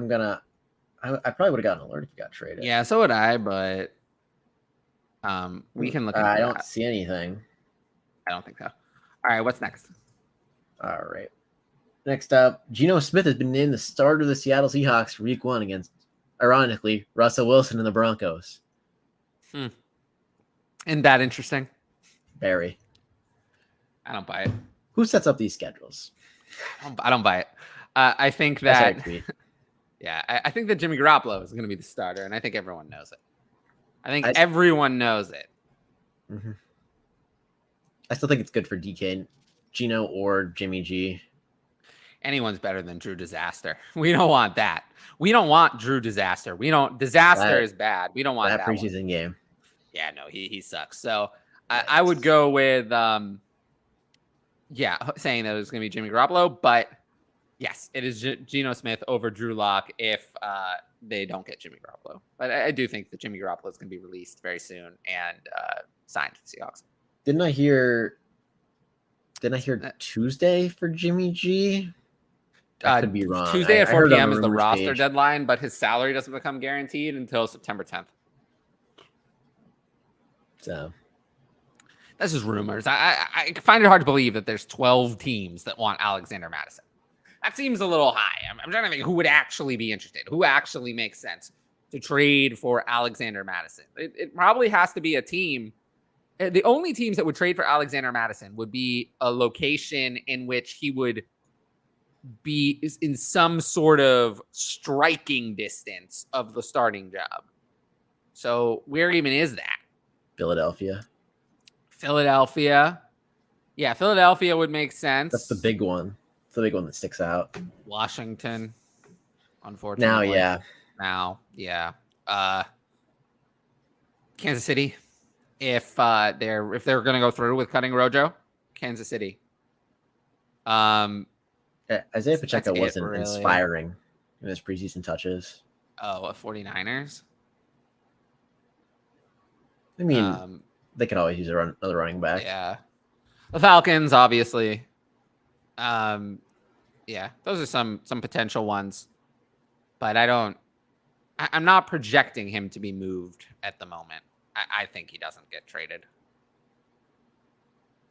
B: probably would have gotten an alert if he got traded.
A: Yeah, so would I, but we can look into
B: I don't see anything.
A: I don't think so. All right, what's next?
B: All right. Next up, Gino Smith has been named the starter of the Seattle Seahawks for week 1 against, ironically, Russell Wilson and the Broncos.
A: Isn't that interesting?
B: Very.
A: I don't buy it.
B: Who sets up these schedules?
A: I don't buy it. I think that I think that Jimmy Garoppolo is going to be the starter, and I think everyone knows it. I think everyone knows it.
B: Mm-hmm. I still think it's good for DK, Gino, or Jimmy G.
A: Anyone's better than Drew Disaster. We don't want that. We don't want Drew Disaster. Disaster is bad. We don't want that
B: preseason game.
A: Yeah, no, he sucks. So I would go with saying that it was going to be Jimmy Garoppolo, but yes, it is Geno Smith over Drew Lock if they don't get Jimmy Garoppolo. But I do think that Jimmy Garoppolo is going to be released very soon and signed to the Seahawks.
B: Didn't I hear Tuesday for Jimmy G? I could be wrong.
A: Tuesday at 4 p.m. is the roster deadline, but his salary doesn't become guaranteed until September 10th.
B: So
A: that's just rumors. I find it hard to believe that there's 12 teams that want Alexander Madison. That seems a little high. I'm trying to think who would actually be interested. Who actually makes sense to trade for Alexander Madison? It probably has to be a team. The only teams that would trade for Alexander Madison would be a location in which he would be in some sort of striking distance of the starting job. So where even is that?
B: Philadelphia.
A: Yeah, Philadelphia would make sense.
B: That's the big one. It's the big one that sticks out.
A: Washington, unfortunately. Now, yeah. Kansas City. If they're going to go through with cutting Rojo, Kansas City.
B: Isaiah Pacheco wasn't inspiring in his preseason touches.
A: Oh, 49ers?
B: I mean, they could always use another running back.
A: Yeah. The Falcons, obviously. Yeah, those are some potential ones. But I'm not projecting him to be moved at the moment. I think he doesn't get traded.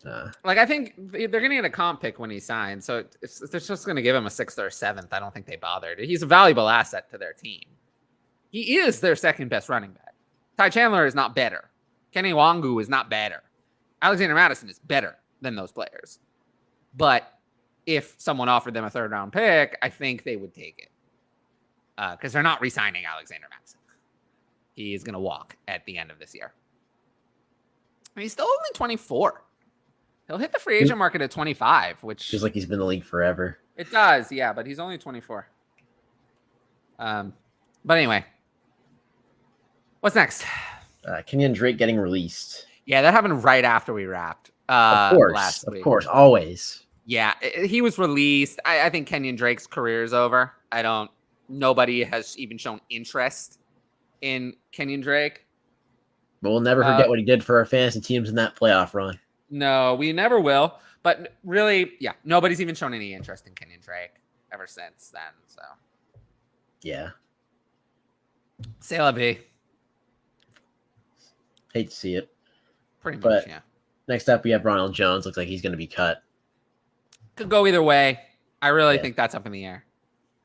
A: I think they're going to get a comp pick when he signs. So they're just going to give him a 6th or 7th. I don't think they bothered. He's a valuable asset to their team. He is their second best running back. Tai Chandler is not better. Kenny Wangu is not better. Alexander Mattison is better than those players. But if someone offered them a 3rd-round pick, I think they would take it. Because they're not re-signing Alexander Mattison. He is going to walk at the end of this year. And he's still only 24. He'll hit the free agent market at 25, which
B: feels like he's been in the league forever.
A: It does, yeah, but he's only 24. But anyway, what's next?
B: Kenyan Drake getting released.
A: Yeah, that happened right after we wrapped.
B: Of course,
A: last week.
B: Of course, always.
A: Yeah, he was released. I think Kenyan Drake's career is over. Nobody has even shown interest in Kenyan Drake.
B: But we'll never forget what he did for our fantasy teams in that playoff run.
A: No, we never will. But really, yeah, nobody's even shown any interest in Kenyan Drake ever since then. So,
B: yeah.
A: C'est la vie.
B: Hate to see it.
A: Pretty much, yeah.
B: Next up, we have Ronald Jones. Looks like he's going to be cut.
A: Could go either way. I really think that's up in the air.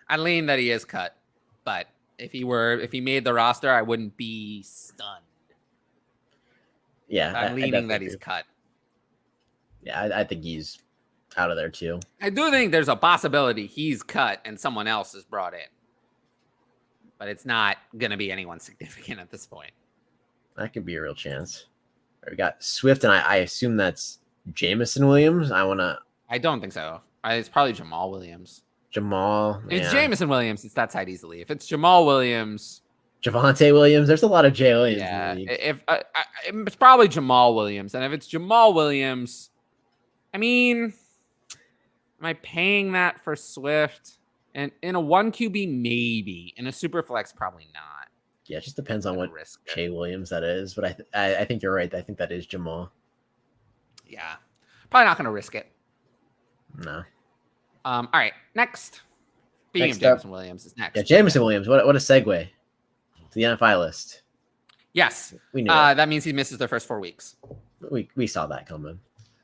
A: I lean that he is cut, but if he made the roster, I wouldn't be stunned.
B: Yeah,
A: I'm leaning that he's cut.
B: Yeah, I think he's out of there too.
A: I do think there's a possibility he's cut and someone else is brought in, but it's not going to be anyone significant at this point.
B: That could be a real chance. We got Swift, and I assume that's Jameson Williams.
A: I don't think so. It's probably Jamal Williams.
B: Jamal.
A: If it's Jameson Williams, it's that side easily. If it's Jamal Williams,
B: Javonte Williams. There's a lot of J. Williams.
A: Yeah,
B: in the league.
A: if it's probably Jamal Williams, and if it's Jamal Williams, I mean, am I paying that for Swift? And in a 1 QB, maybe. In a super flex, probably not.
B: Yeah, it just depends on what J. Williams that is. But I think you're right. I think that is Jamal.
A: Yeah, probably not going to risk it.
B: No.
A: All right, next. Speaking of Jameson Williams is next.
B: Yeah, Jameson Williams. What a segue to the NFI list.
A: Yes,
B: we knew
A: that means he misses the first 4 weeks.
B: We saw that coming.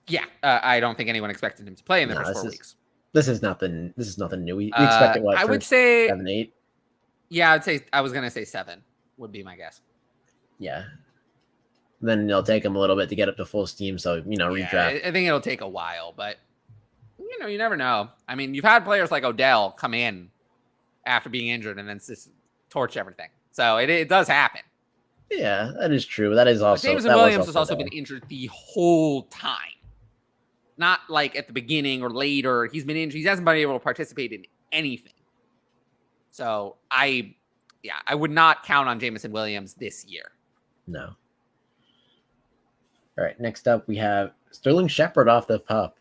A: Yeah, I don't think anyone expected him to play in the first 4 weeks.
B: This is nothing new. We expected what?
A: I would say
B: 7, 8.
A: Yeah, I was gonna say 7 would be my guess.
B: Yeah. Then it'll take him a little bit to get up to full steam. So redraft.
A: I think it'll take a while, but you never know. I mean, you've had players like Odell come in after being injured and then just torch everything. So it does happen.
B: Yeah, that is true. That is also
A: Jameson Williams has also been injured the whole time. Not like at the beginning or later. He's been injured. He hasn't been able to participate in anything. So I would not count on Jameson Williams this year.
B: No. All right. Next up, we have Sterling Shepard off the pup.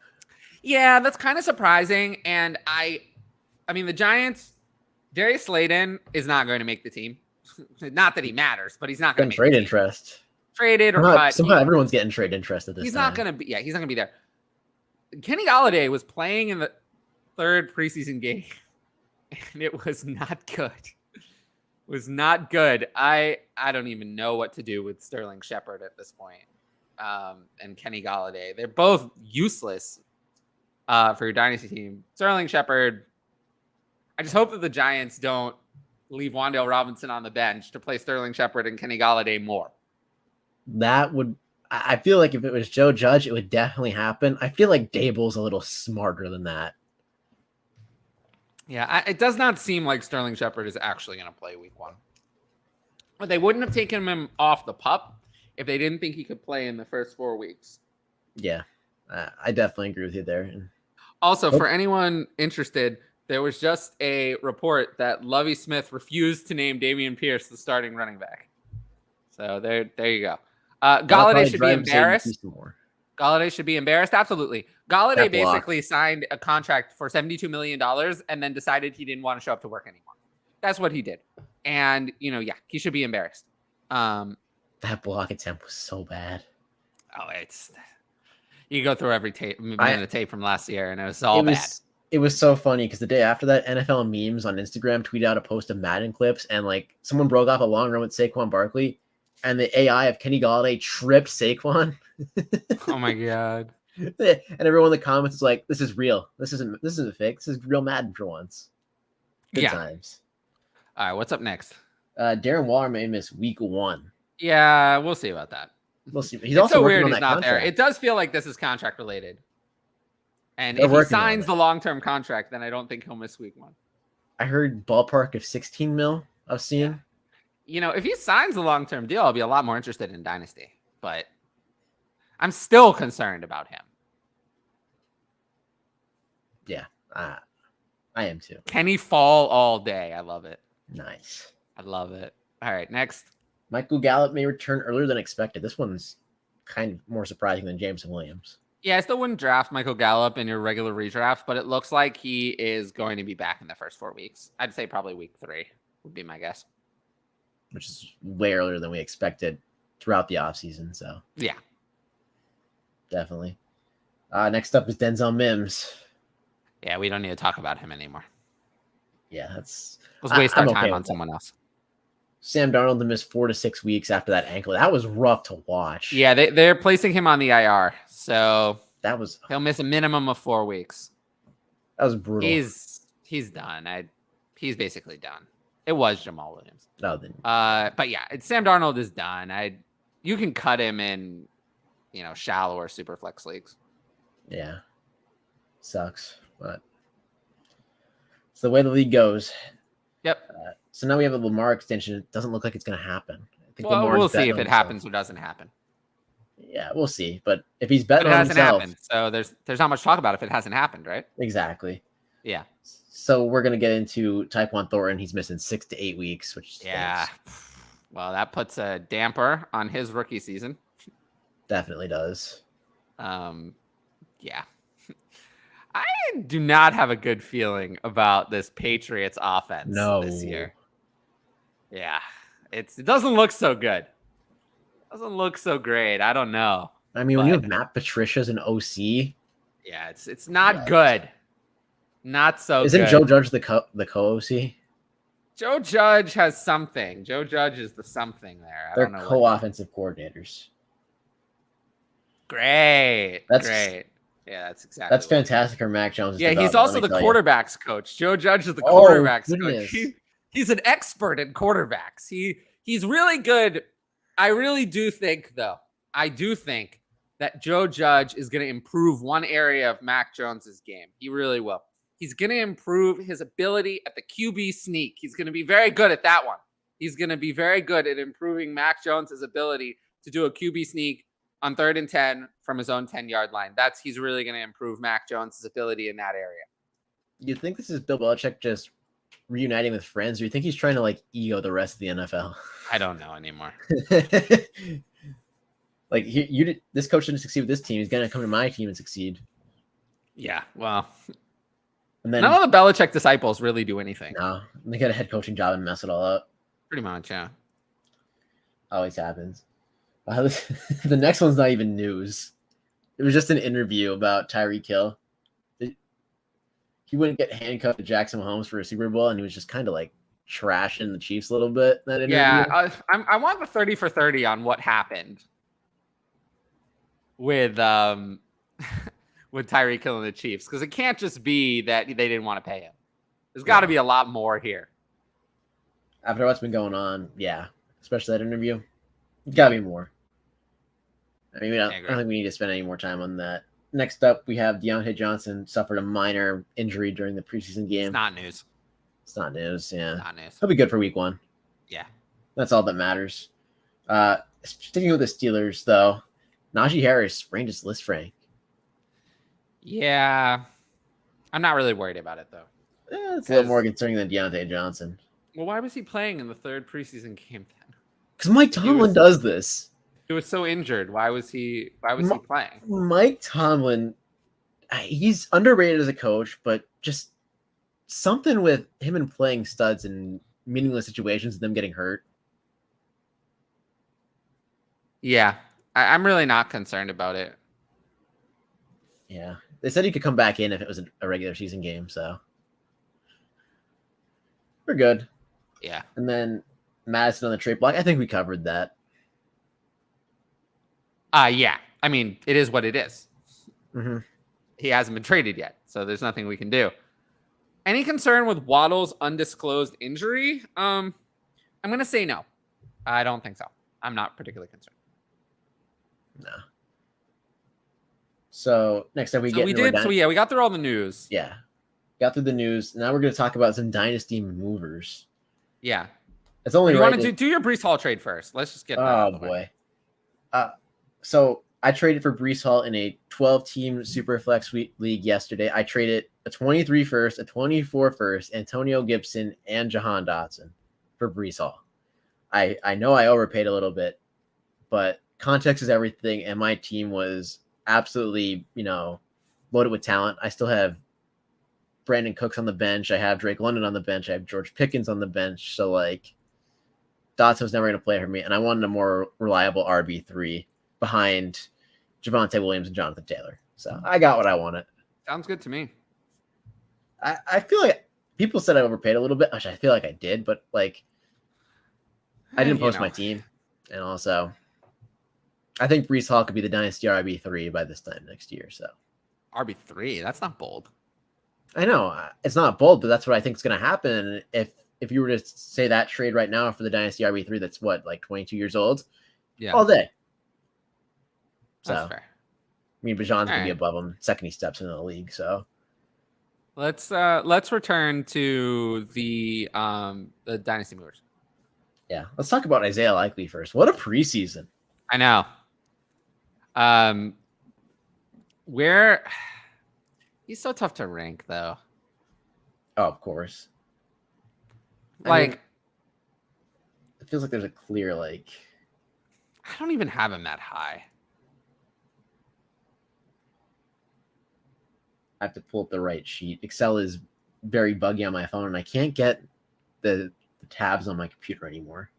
A: Yeah, that's kind of surprising. And I mean, the Giants, Darius Slayton is not going to make the team. Not that he matters, but he's not going to make
B: trade
A: the team.
B: interest.
A: Traded or cut.
B: Somehow everyone's getting trade interest at this
A: He's
B: time.
A: not going to be. Yeah, he's not going to be there. Kenny Gallaudet was playing in the 3rd preseason game, and it was not good. It was not good. I don't even know what to do with Sterling Shepard at this point. And Kenny Gallaudet. They're both useless for your dynasty team. Sterling Shepard, I just hope that the Giants don't leave Wan'Dale Robinson on the bench to play Sterling Shepard and Kenny Gallaudet more.
B: That would... I feel like if it was Joe Judge, it would definitely happen. I feel like Dable's a little smarter than that.
A: Yeah, it does not seem like Sterling Shepard is actually going to play week 1. But they wouldn't have taken him off the pup if they didn't think he could play in the first 4 weeks.
B: Yeah, I definitely agree with you there.
A: Also, for anyone interested, there was just a report that Lovie Smith refused to name Dameon Pierce the starting running back. So there you go. Gallaudet should be embarrassed. Gallaudet should be embarrassed. Absolutely. Gallaudet basically signed a contract for $72 million and then decided he didn't want to show up to work anymore. That's what he did. And, he should be embarrassed.
B: That block attempt was so bad.
A: Oh, you go through every minute of tape from last year and it was all bad.
B: It was so funny because the day after that, NFL Memes on Instagram tweeted out a post of Madden clips and someone broke off a long run with Saquon Barkley. And the AI of Kenny Gallaudet tripped Saquon.
A: Oh my god!
B: And everyone in the comments is like, "This is real. This isn't fake. This is real Madden for once." Good times.
A: All right, what's up next?
B: Darren Waller may miss week 1.
A: Yeah, we'll see about that.
B: We'll see. He's also
A: so
B: working
A: weird
B: on
A: he's
B: that
A: not
B: contract.
A: there. It does feel like this is contract related. And
B: They're
A: if he
B: working on
A: signs
B: it.
A: the long-term contract, then I don't think he'll miss week 1.
B: I heard ballpark of 16 mil I've seen.
A: Yeah. If he signs a long-term deal, I'll be a lot more interested in Dynasty. But I'm still concerned about him.
B: Yeah, I am too.
A: Can he fall all day? I love it.
B: Nice.
A: I love it. All right, next.
B: Michael Gallup may return earlier than expected. This one's kind of more surprising than Jameson Williams.
A: Yeah, I still wouldn't draft Michael Gallup in your regular redraft, but it looks like he is going to be back in the first 4 weeks. I'd say probably week 3 would be my guess.
B: Which is way earlier than we expected throughout the offseason. So,
A: yeah.
B: Definitely. Next up is Denzel Mims.
A: Yeah, we don't need to talk about him anymore.
B: Yeah,
A: let's waste our time on someone else.
B: Sam Darnold to miss 4 to 6 weeks after that ankle. That was rough to watch.
A: Yeah, they're placing him on the IR, so he'll miss a minimum of 4 weeks.
B: That was brutal.
A: He's done. He's basically done. It was Jamal Williams.
B: No, then.
A: But yeah, Sam Darnold is done. You can cut him in, shallow or super flex leagues.
B: Yeah, sucks, but it's the way the league goes.
A: Yep.
B: So now we have a Lamar extension. It doesn't look like it's going to happen. I think
A: we'll see if it happens or doesn't happen.
B: Yeah, we'll see. But if he's betting on himself,
A: happened, so there's not much talk about if it hasn't happened, right?
B: Exactly.
A: Yeah.
B: So we're going to get into Tyquan Thornton. He's missing 6 to 8 weeks, which stinks.
A: Yeah. Well, that puts a damper on his rookie season.
B: Definitely does.
A: Yeah. I do not have a good feeling about this Patriots offense this year. Yeah. It doesn't look so good. It doesn't look so great. I don't know.
B: I mean, when you have Matt Patricia as an OC.
A: Yeah, it's not good. Not so
B: Isn't
A: good.
B: Joe Judge the co-OC?
A: Joe Judge has something. Joe Judge is the something there.
B: They're co-offensive coordinators.
A: Great. Great. Yeah, that's exactly.
B: That's fantastic for Mac Jones.
A: Yeah, he's also the quarterbacks coach. Joe Judge is the quarterbacks coach. He's an expert in quarterbacks. He's really good. I really do think, though, that Joe Judge is going to improve one area of Mac Jones's game. He really will. He's going to improve his ability at the QB sneak. He's going to be very good at that one. He's going to be very good at improving Mac Jones's ability to do a QB sneak on 3rd and 10 from his own 10-yard line. He's really going to improve Mac Jones's ability in that area.
B: You think this is Bill Belichick just reuniting with friends, or you think he's trying to ego the rest of the NFL?
A: I don't know anymore.
B: This coach didn't succeed with this team. He's going to come to my team and succeed.
A: Yeah, well,
B: and then
A: none of the Belichick disciples really do anything.
B: No, they get a head coaching job and mess it all up.
A: Pretty much, yeah.
B: Always happens. The next one's not even news. It was just an interview about Tyreek Hill. He wouldn't get handcuffed to Jackson Mahomes for a Super Bowl, and he was just kind of trashing the Chiefs a little bit. In that interview.
A: Yeah, I want the 30 for 30 on what happened with with Tyreek Hill and the Chiefs, because it can't just be that they didn't want to pay him. There's got to be a lot more here.
B: After what's been going on, yeah, especially that interview, got to be more. I mean, I don't think we need to spend any more time on that. Next up, we have Deontay Johnson suffered a minor injury during the preseason game.
A: It's not news.
B: It's not news, yeah.
A: Not news.
B: He'll be good for week 1.
A: Yeah.
B: That's all that matters. Sticking with the Steelers, though, Najee Harris sprained his list, Frank.
A: Yeah. I'm not really worried about it, though.
B: It's a little more concerning than Deontay Johnson.
A: Well, why was he playing in the 3rd preseason game then?
B: Because Mike Tomlin does this.
A: He was so injured. Why was he playing?
B: Mike Tomlin, he's underrated as a coach, but just something with him and playing studs in meaningless situations and them getting hurt.
A: Yeah, I'm really not concerned about it.
B: Yeah, they said he could come back in if it was a regular season game, so we're good.
A: Yeah.
B: And then Madison on the trade block. I think we covered that.
A: Yeah. I mean, it is what it is.
B: Mm-hmm.
A: He hasn't been traded yet, so there's nothing we can do. Any concern with Waddle's undisclosed injury? I'm going to say no. I don't think so. I'm not particularly concerned.
B: No. So next up we
A: got through all the news.
B: Yeah. Got through the news. Now we're going to talk about some dynasty movers.
A: Yeah.
B: It's only
A: you want to do your Breece Hall trade first. Let's just get that out of the way.
B: So I traded for Breece Hall in a 12-team Superflex league yesterday. I traded a 23 first, a 24 first, Antonio Gibson, and Jahan Dotson for Breece Hall. I know I overpaid a little bit, but context is everything, and my team was absolutely, loaded with talent. I still have Brandon Cooks on the bench. I have Drake London on the bench. I have George Pickens on the bench. So, Dotson was never going to play for me, and I wanted a more reliable RB3 behind Javonte Williams and Jonathan Taylor. So I got what I wanted.
A: Sounds good to me.
B: I feel like people said I overpaid a little bit, which I feel like I did, but I didn't post my team. And also, I think Breece Hall could be the Dynasty RB3 by this time next year. So
A: RB3, that's not bold.
B: I know it's not bold, but that's what I think is going to happen. If you were to say that trade right now for the Dynasty RB3, that's 22 years old, all day.
A: That's fair.
B: I mean, Bajan's going to be above him second he steps into the league. So
A: let's return to the Dynasty movers.
B: Yeah, let's talk about Isaiah Likely first. What a preseason!
A: I know. Where he's so tough to rank, though.
B: Oh, of course.
A: It
B: feels like there's a clear
A: I don't even have him that high.
B: I have to pull up the right sheet. Excel is very buggy on my phone, and I can't get the tabs on my computer anymore.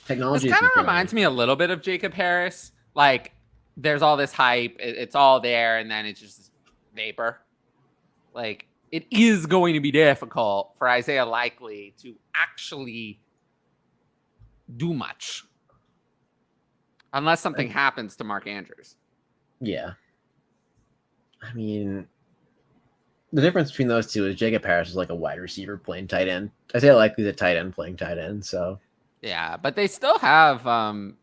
B: Technology
A: kind of reminds me a little bit of Jacob Harris. There's all this hype, it's all there, and then it's just vapor. It is going to be difficult for Isaiah Likely to actually do much unless something happens to Mark Andrews.
B: Yeah. I mean, the difference between those two is Jacob Harris is a wide receiver playing tight end. Isaiah Likely's a tight end playing tight end. So
A: yeah, but they still have, still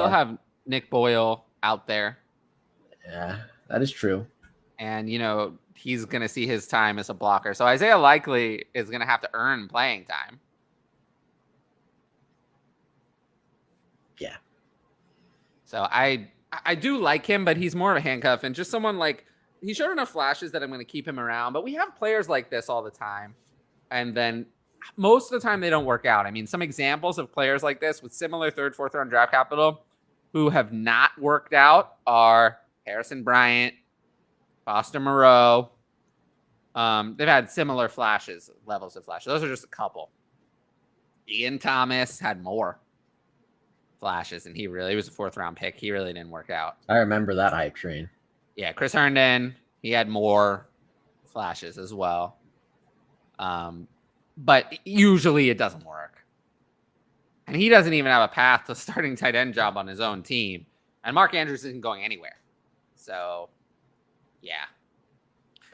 A: have Nick Boyle out there.
B: Yeah, that is true.
A: And he's going to see his time as a blocker. So Isaiah Likely is going to have to earn playing time.
B: Yeah.
A: So I do like him, but he's more of a handcuff and just someone he showed enough flashes that I'm going to keep him around. But we have players like this all the time. And then most of the time they don't work out. I mean, some examples of players like this with similar third, fourth round draft capital who have not worked out are Harrison Bryant, Foster Moreau. They've had similar levels of flashes. Those are just a couple. Ian Thomas had more flashes, and he was a fourth round pick. He really didn't work out.
B: I remember that hype train.
A: Yeah, Chris Herndon, he had more flashes as well. But usually it doesn't work. And he doesn't even have a path to starting tight end job on his own team. And Mark Andrews isn't going anywhere. So, yeah.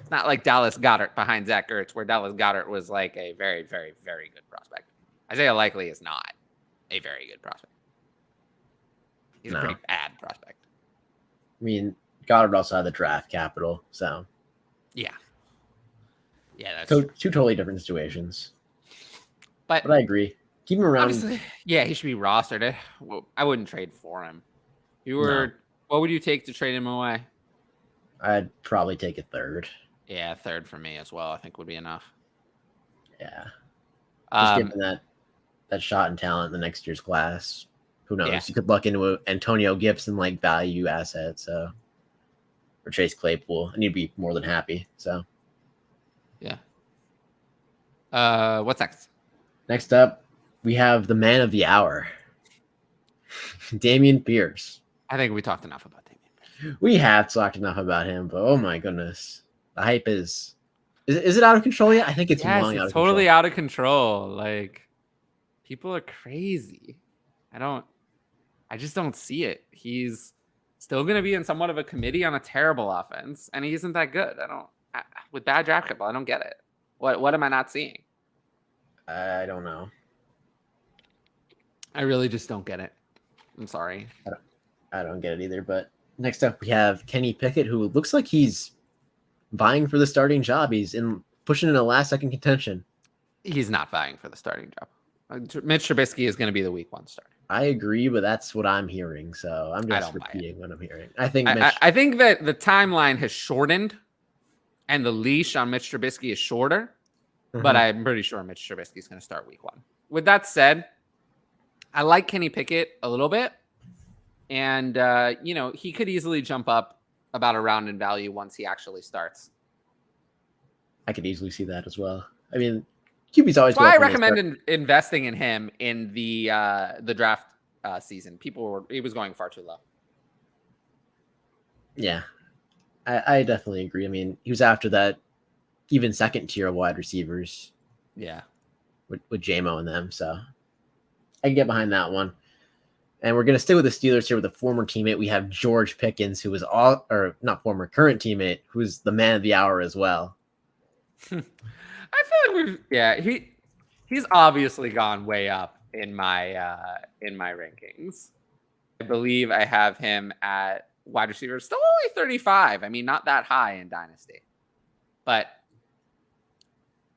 A: It's not like Dallas Goedert behind Zach Ertz, where Dallas Goedert was a very, very, very good prospect. Isaiah Likely is not a very good prospect. He's a pretty bad prospect.
B: I mean, Goddard also had the draft capital, so.
A: Yeah. Yeah, that's
B: two totally different situations.
A: But
B: I agree. Keep him around.
A: Yeah, he should be rostered. I wouldn't trade for him. What would you take to trade him away?
B: I'd probably take a third.
A: Yeah, third for me as well. I think would be enough.
B: Yeah. Just given that shot in talent in the next year's class. Who knows? Yeah. You could luck into an Antonio Gibson value asset, so or Chase Claypool, and you'd be more than happy. So
A: yeah. What's next?
B: Next up, we have the man of the hour, Dameon Pierce.
A: I think we talked enough about Damien.
B: We have talked enough about him, but oh my goodness, the hype is it out of control yet? I think it's
A: out of control. Totally out of control. People are crazy. I just don't see it. He's still going to be in somewhat of a committee on a terrible offense, and he isn't that good. With bad draft capital, I don't get it. What am I not seeing?
B: I don't know.
A: I really just don't get it. I'm sorry.
B: I don't get it either. But next up, we have Kenny Pickett, who looks like he's vying for the starting job. He's pushing in a last-second contention.
A: He's not vying for the starting job. Mitch Trubisky is going to be the week 1 starter.
B: I agree, but that's what I'm hearing. So I'm just repeating what I'm hearing. I think
A: that the timeline has shortened and the leash on Mitch Trubisky is shorter, but I'm pretty sure Mitch Trubisky is going to start week 1. With that said, I like Kenny Pickett a little bit. And, he could easily jump up about a round in value once he actually starts.
B: I could easily see that as well. I mean, QB's always.
A: That's why I recommend investing in him in the draft season. He was going far too low.
B: Yeah, I definitely agree. I mean, he was after that even second tier of wide receivers.
A: Yeah,
B: with JMO and them, so I can get behind that one. And we're going to stay with the Steelers here with a former teammate. We have George Pickens, who was current teammate, who's the man of the hour as well.
A: I feel like he's obviously gone way up in my rankings. I believe I have him at wide receiver, still only 35. I mean, not that high in Dynasty, but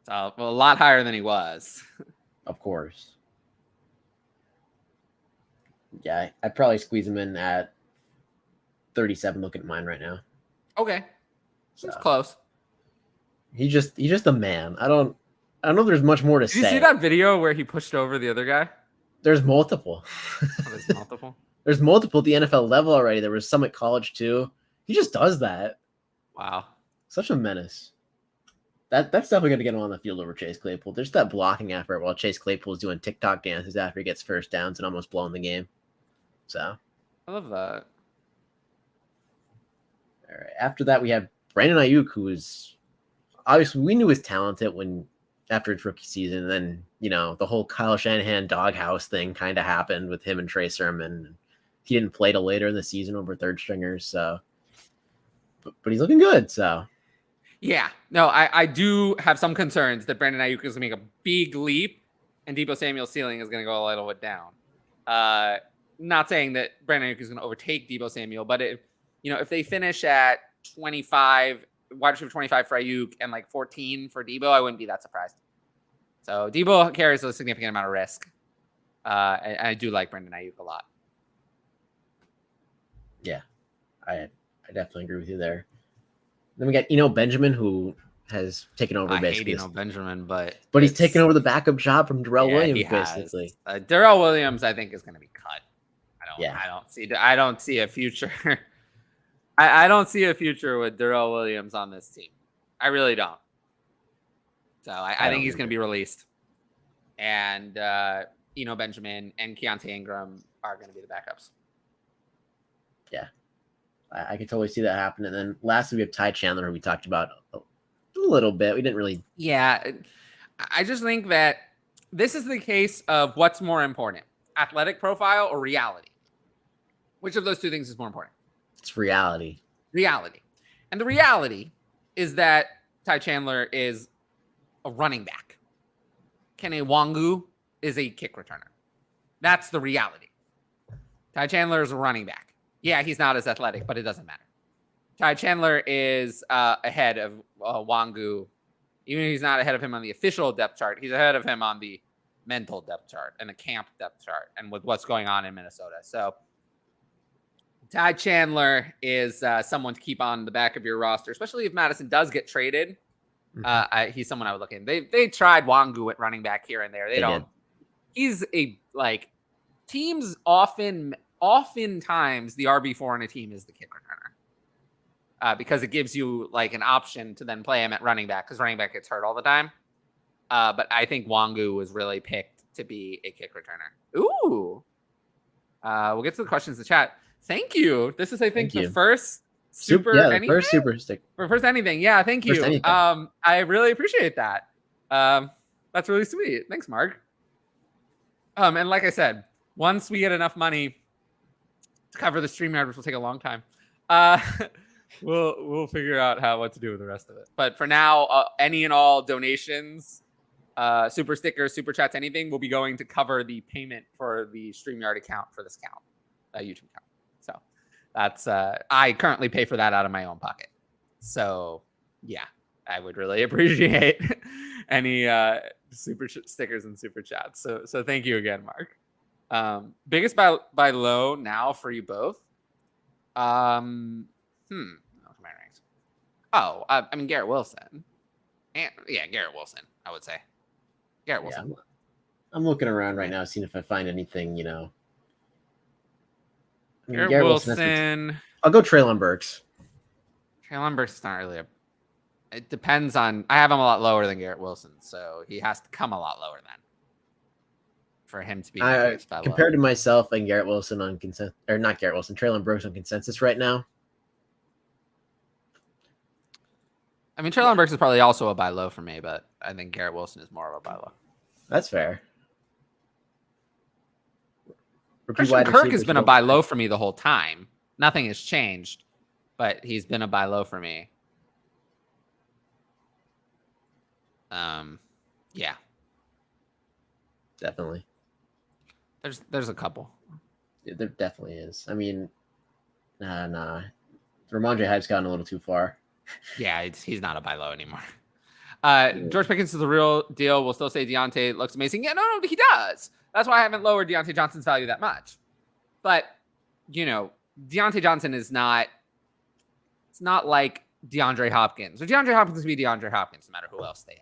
A: it's a lot higher than he was.
B: Of course. Yeah, I'd probably squeeze him in at 37. Looking at mine right now.
A: Okay, that's close.
B: He's just a man. I don't know if there's much more to say.
A: Did you see that video where he pushed over the other guy?
B: There's multiple.
A: There's multiple?
B: There's multiple at the NFL level already. There was some at college too. He just does that.
A: Wow.
B: Such a menace. That's definitely going to get him on the field over Chase Claypool. There's that blocking effort while Chase Claypool is doing TikTok dances after he gets first downs and almost blowing the game. So
A: I love that.
B: All right. After that, we have Brandon Ayuk, who is obviously we knew was talented after his rookie season. And then, the whole Kyle Shanahan doghouse thing kind of happened with him and Trey Sermon. He didn't play till later in the season over third stringers. So, but he's looking good. So,
A: yeah, no, I do have some concerns that Brandon Ayuk is going to make a big leap and Deebo Samuel's ceiling is going to go a little bit down. Not saying that Brandon Ayuk is going to overtake Deebo Samuel, but if they finish at 25, wide receiver 25 for Ayuk and like 14 for Deebo, I wouldn't be that surprised. So Deebo carries a significant amount of risk. I do like Brandon Ayuk a lot.
B: Yeah, I definitely agree with you there. Then we got Eno Benjamin, who has taken over basically.
A: I hate Eno Benjamin, but
B: he's taken over the backup job from Darrell Williams, basically.
A: Darrell Williams, I think, is going to be cut. I don't see a future. I don't see a future with Darrell Williams on this team. I really don't. So I think he's going to be released. And Eno Benjamin and Keontae Ingram are going to be the backups.
B: Yeah. I can totally see that happen. And then lastly, we have Tai Chandler, who we talked about a little bit. We didn't really.
A: Yeah. I just think that this is the case of what's more important, athletic profile or reality. Which of those two things is more important?
B: It's reality.
A: Reality. And the reality is that Tai Chandler is a running back. Kene Wangu is a kick returner. That's the reality. Tai Chandler is a running back. Yeah, he's not as athletic, but it doesn't matter. Tai Chandler is ahead of Wangu. Even if he's not ahead of him on the official depth chart, he's ahead of him on the mental depth chart and the camp depth chart and with what's going on in Minnesota. So Tai Chandler is someone to keep on the back of your roster, especially if Madison does get traded. He's someone I would look in. They tried Wangu at running back here and there. They don't. Did. He's teams oftentimes the RB4 in a team is the kick returner because it gives you like an option to then play him at running back because running back gets hurt all the time. But I think Wangu was really picked to be a kick returner. Ooh. We'll get to the questions in the chat. Thank you. This is, I think, the first super anything.
B: First super stick.
A: Or first anything. Yeah, thank you. I really appreciate that. That's really sweet. Thanks, Mark. And like I said, once we get enough money to cover the StreamYard, which will take a long time, we'll figure out what to do with the rest of it. But for now, any and all donations super stickers, super chats, anything will be going to cover the payment for the StreamYard account for this account, YouTube account. So that's I currently pay for that out of my own pocket. So yeah, I would really appreciate any super stickers and super chats. So thank you again, Mark. Biggest by low now for you both. I mean Garrett Wilson. And, yeah, Garrett Wilson, I would say. Garrett Wilson.
B: Yeah, I'm looking around right now, seeing if I find anything, you know. I mean,
A: Garrett Wilson.
B: I'll go Treylon Burks.
A: Treylon Burks is not really it depends on. I have him a lot lower than Garrett Wilson, so he has to come a lot lower then for him to be
B: compared to myself and Garrett Wilson on consensus, or not Garrett Wilson, Treylon Burks on consensus right now.
A: I mean, Treylon Burks is probably also a buy low for me, but I think Garrett Wilson is more of a buy low.
B: That's fair.
A: Christian Kirk has been a buy low for me the whole time. Nothing has changed, but he's been a buy low for me. Yeah.
B: Definitely.
A: There's a couple.
B: Yeah, there definitely is. I mean, nah. Ramondre Hype's gotten a little too far.
A: Yeah, he's not a buy low anymore. George Pickens is the real deal. We'll still say Deontay looks amazing. Yeah, no, he does. That's why I haven't lowered Deontay Johnson's value that much. But, you know, Deontay Johnson is not, it's not like DeAndre Hopkins. Or DeAndre Hopkins would be DeAndre Hopkins, no matter who else they had.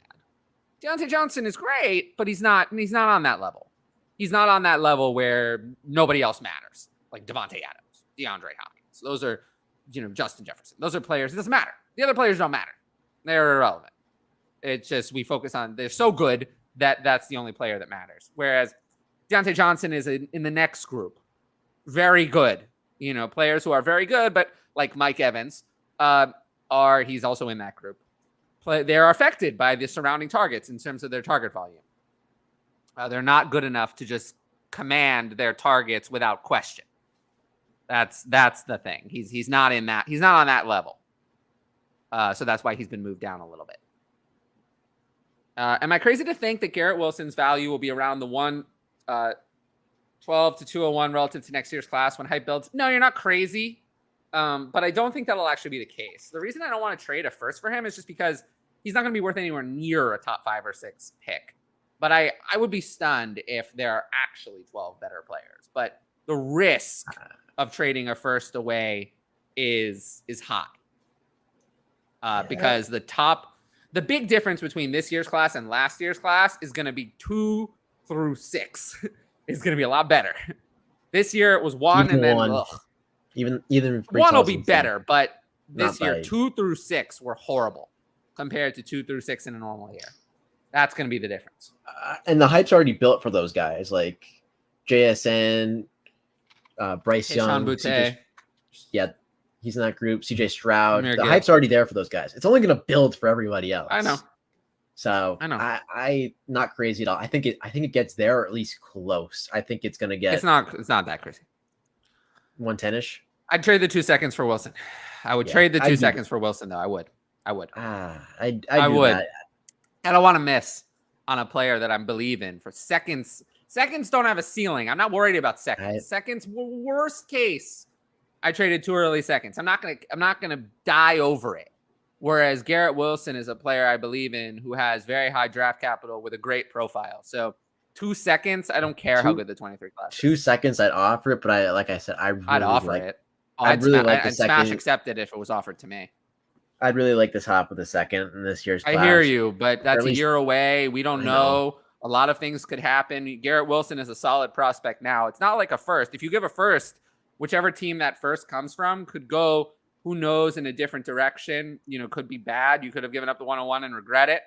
A: Deontay Johnson is great, but he's not on that level. He's not on that level where nobody else matters, like Devontae Adams, DeAndre Hopkins. Those are, you know, Justin Jefferson. Those are players. It doesn't matter. The other players don't matter. They're irrelevant. It's just we focus on they're so good that that's the only player that matters. Whereas Deontay Johnson is in the next group. Very good. You know, players who are very good, but like Mike Evans, he's also in that group. They're affected by the surrounding targets in terms of their target volume. They're not good enough to just command their targets without question. That's the thing. He's not in that. He's not on that level. So that's why he's been moved down a little bit. Am I crazy to think that Garrett Wilson's value will be around the 112 to 201 relative to next year's class when hype builds? No, you're not crazy. But I don't think that'll actually be the case. The reason I don't want to trade a first for him is just because he's not going to be worth anywhere near a top 5 or 6 pick. But I would be stunned if there are actually 12 better players. But the risk of trading a first away is high. Because the big difference between this year's class and last year's class is going to be 2 through 6 is going to be a lot better. This year it was 1 and then
B: even
A: 1 will be better, but this year 2 through 6 were horrible compared to 2 through 6 in a normal year. That's going to be the difference.
B: And the hype's already built for those guys like JSN, Bryce Young, yeah. He's in that group. CJ Stroud. The hype's already there for those guys. It's only going to build for everybody else.
A: I know.
B: So I know. I not crazy at all. I think it gets there or at least close. I think it's going to get.
A: It's not that crazy.
B: 110-ish.
A: I'd trade the 2 seconds for Wilson. I would trade the 2 seconds for Wilson though. I would.
B: I would.
A: That. I don't want to miss on a player that I believe in for seconds. Seconds don't have a ceiling. I'm not worried about seconds. Seconds, worst case. I traded 2 early seconds. I'm not gonna die over it. Whereas Garrett Wilson is a player I believe in who has very high draft capital with a great profile. So 2 seconds, I don't care how good the 23 class is.
B: 2 seconds, I'd offer it, but I'd
A: offer it. I'd smash accept it if it was offered to me.
B: I'd really like this hop with a second in this year's class.
A: I hear you, but that's a year away. We don't know. A lot of things could happen. Garrett Wilson is a solid prospect now. It's not like a first. If you give a first, whichever team that first comes from could go, who knows, in a different direction. You know, could be bad. You could have given up the 101 and regret it.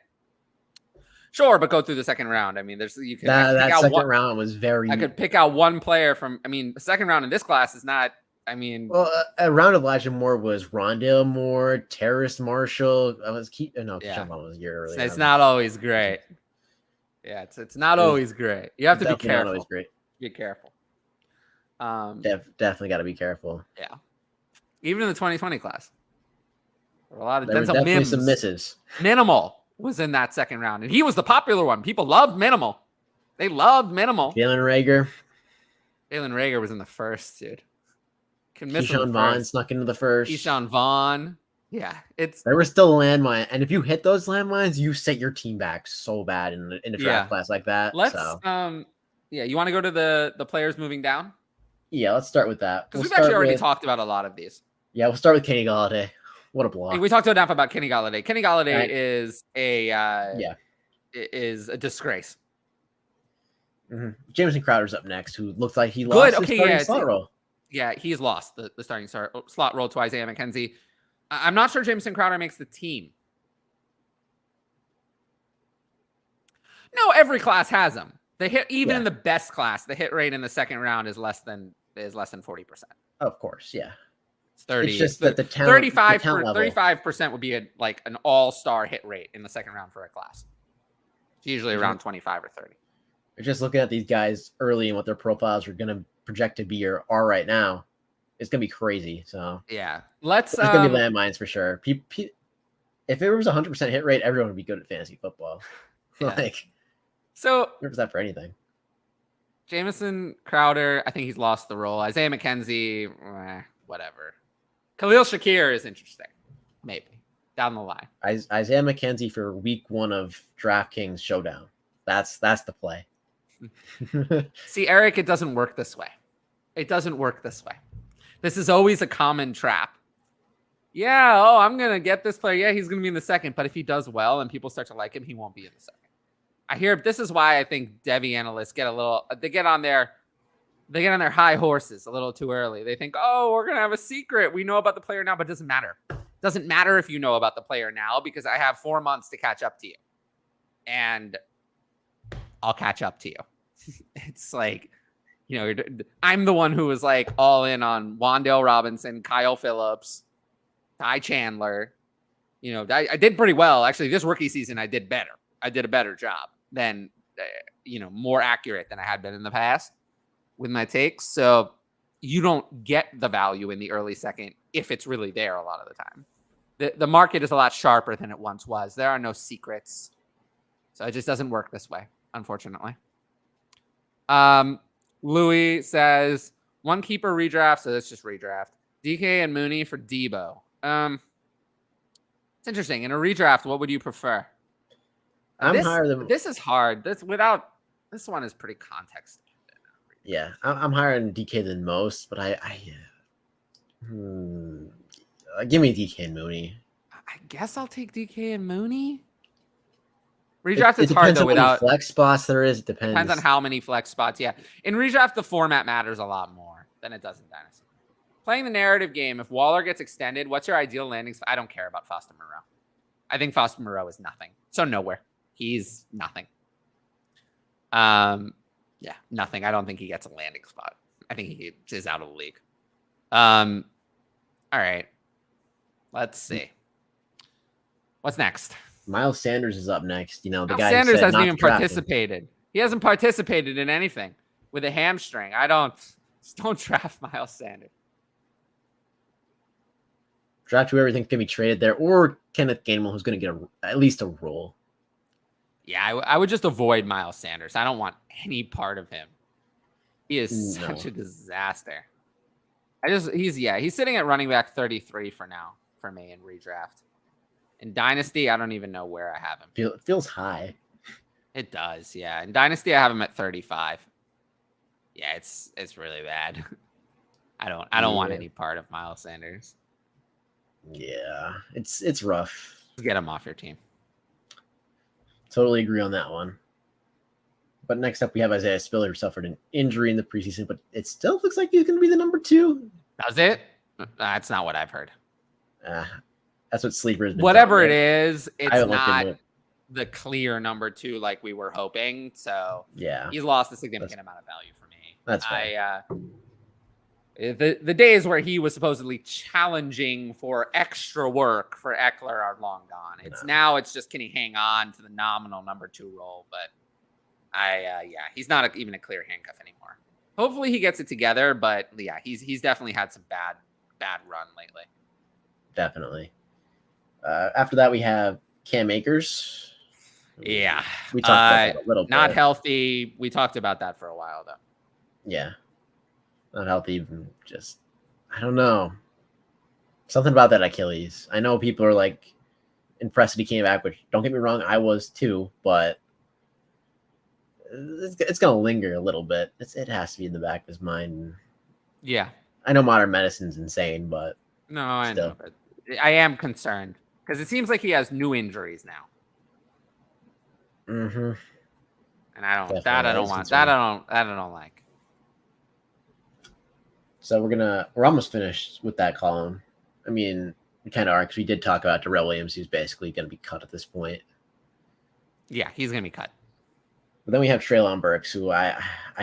A: Sure, but go through the second round. I mean, that second round was very. I could pick out one player from. I mean, the second round in this class is not. I mean,
B: well, a round of Elijah Moore was Rondale Moore, Terrace Marshall. Was a year earlier.
A: It's not always great. Yeah, it's not always great. You have to be careful. Not always great. Be careful.
B: Definitely got to be careful.
A: Yeah, even in the 2020 class, there were a lot of Denzel Mims.
B: Some misses.
A: Minimal. was in that second round, and he was the popular one. People loved Minimal. They loved Minimal.
B: Jalen Reagor.
A: Jalen Reagor was in the first, dude.
B: Keyshawn Vaughn snuck into the first.
A: Keyshawn Vaughn. Yeah,
B: there were still landmines, and if you hit those landmines, you set your team back so bad in a draft class like that.
A: You want to go to the players moving down?
B: Yeah, let's start with that.
A: Because we've actually already talked about a lot of these.
B: Yeah, we'll start with Kenny Gallaudet. What a block.
A: We talked enough about Kenny Gallaudet. Kenny Gallaudet is a disgrace.
B: Mm-hmm. Jameson Crowder's up next, who looks like he lost his starting slot role.
A: Yeah, he's lost the starting slot role to Isaiah McKenzie. I'm not sure Jameson Crowder makes the team. No, every class has them. They hit in the best class. The hit rate in the second round is less than 40%.
B: Of course, yeah.
A: It's 30.
B: It's just that the talent,
A: 35% would be like an all-star hit rate in the second round for a class. It's usually around 25 or 30.
B: You're just looking at these guys early and what their profiles are going to project to be or are right now. It's going to be crazy. So
A: yeah,
B: there's going to be landmines for sure. If it was 100% hit rate, everyone would be good at fantasy football.
A: Yeah. So
B: 100% for anything.
A: Jameson Crowder, I think he's lost the role. Isaiah McKenzie, whatever. Khalil Shakir is interesting, maybe down the line.
B: Isaiah McKenzie for week 1 of DraftKings Showdown. That's the play.
A: See, Eric, it doesn't work this way. It doesn't work this way. This is always a common trap. Yeah, I'm going to get this player. Yeah, he's going to be in the second. But if he does well and people start to like him, he won't be in the second. I hear this is why I think Devy analysts get on their high horses a little too early. They think, we're going to have a secret. We know about the player now, but it doesn't matter. It doesn't matter if you know about the player now because I have 4 months to catch up to you. And I'll catch up to you. It's like, I'm the one who was like all in on Wan'Dale Robinson, Kyle Phillips, Tai Chandler. I did pretty well. Actually, this rookie season, I did better. I did a better job than, more accurate than I had been in the past with my takes. So you don't get the value in the early second if it's really there a lot of the time. The market is a lot sharper than it once was. There are no secrets. So it just doesn't work this way, unfortunately. Louis says, one keeper redraft, so let's just redraft. DK and Mooney for Debo. It's interesting. In a redraft, what would you prefer? This is hard. This one is pretty context.
B: Yeah, I'm higher on DK than most, but give me DK and Mooney.
A: I guess I'll take DK and Mooney. Redraft is hard though without
B: flex spots. There is
A: depends on how many flex spots. Yeah, in redraft the format matters a lot more than it does in Dynasty. Playing the narrative game, if Waller gets extended, what's your ideal landing spot? I don't care about Foster Moreau. I think Foster Moreau is nothing. So nowhere. He's nothing. Nothing. I don't think he gets a landing spot. I think he is out of the league. All right. Let's see. What's next?
B: Miles Sanders is up next. The
A: Miles
B: guy
A: Sanders hasn't even participated. He hasn't participated in anything with a hamstring. Don't draft Miles Sanders.
B: Draft whoever thinks can be traded there, or Kenneth Gainwell, who's going to get at least a role.
A: Yeah, I would just avoid Miles Sanders. I don't want any part of him. He is such a disaster. He's sitting at running back 33 for now for me in redraft. In Dynasty, I don't even know where I have him.
B: It feels high.
A: It does, yeah. In Dynasty, I have him at 35. Yeah, it's really bad. I don't want any part of Miles Sanders.
B: Yeah, it's rough.
A: Get him off your team.
B: Totally agree on that one. But next up, we have Isaiah Spiller, who suffered an injury in the preseason, but it still looks like he's going to be the number 2.
A: Does it? That's not what I've heard.
B: That's what Sleeper has been.
A: Whatever it is, it's not the clear number 2 like we were hoping. So
B: yeah,
A: he's lost a significant amount of value for me.
B: That's fair.
A: The days where he was supposedly challenging for extra work for Eckler are long gone. Now it's just, can he hang on to the nominal number 2 role? But he's not even a clear handcuff anymore. Hopefully he gets it together, but yeah, he's definitely had some bad run lately.
B: Definitely. After that, we have Cam Akers.
A: Yeah.
B: We talked about that a little bit.
A: Not healthy. We talked about that for a while, though.
B: Yeah. Not healthy. Even just, I don't know. Something about that Achilles. I know people are like impressed that he came back, which don't get me wrong, I was too, but it's going to linger a little bit. It has to be in the back of his mind.
A: Yeah.
B: I know modern medicine's insane, but
A: no, I know. But I am concerned because it seems like he has new injuries now.
B: Mm-hmm.
A: And I don't like.
B: So we're almost finished with that column. I mean, we kind of are because we did talk about Darrell Williams, who's basically going to be cut at this point.
A: Yeah, he's going to be cut.
B: But then we have Treylon Burks, who I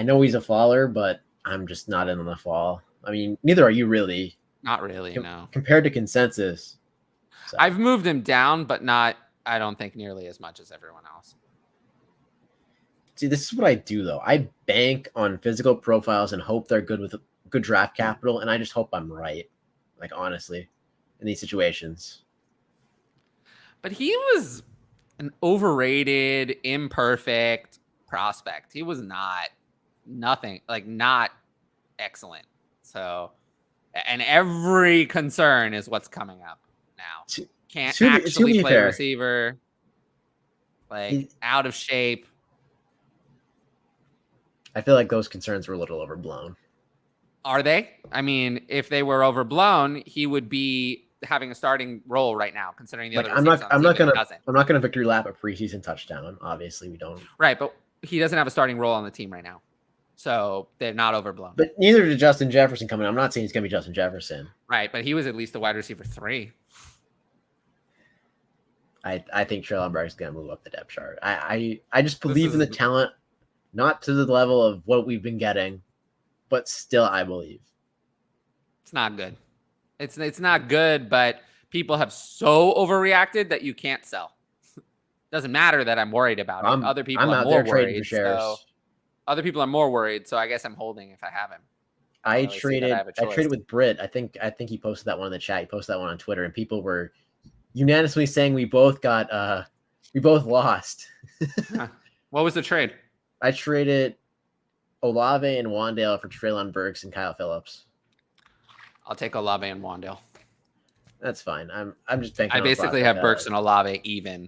B: know he's a faller, but I'm just not in on the fall. I mean, neither are you really.
A: Not really, no.
B: Compared to consensus. So.
A: I've moved him down, but not, I don't think, nearly as much as everyone else.
B: See, this is what I do, though. I bank on physical profiles and hope they're good with good draft capital, and I just hope I'm right, like, honestly, in these situations.
A: But he was an overrated, imperfect prospect. He was not excellent. So, and every concern is what's coming up now. Can't actually play receiver, out of shape.
B: I feel like those concerns were a little overblown.
A: Are they? I mean, if they were overblown, he would be having a starting role right now, considering the other.
B: I'm not gonna victory lap a preseason touchdown. Obviously, we don't.
A: Right, but he doesn't have a starting role on the team right now, so they're not overblown.
B: But neither did Justin Jefferson coming. I'm not saying he's gonna be Justin Jefferson.
A: Right, but he was at least a wide receiver 3.
B: I think Treylon Burks is gonna move up the depth chart. I just believe in the talent, not to the level of what we've been getting, but still I believe.
A: It's not good. It's not good, but people have so overreacted that you can't sell. Doesn't matter that I'm worried about it. Other people are more worried. So other people are more worried. So I guess I'm holding if I have him.
B: I traded with Britt. I think he posted that one in the chat. He posted that one on Twitter, and people were unanimously saying we both lost.
A: What was the trade?
B: I traded Olave and Wandale for Treylon Burks and Kyle Phillips.
A: I'll take Olave and Wandale.
B: That's fine. I'm just thinking.
A: I basically have Burks and Olave even,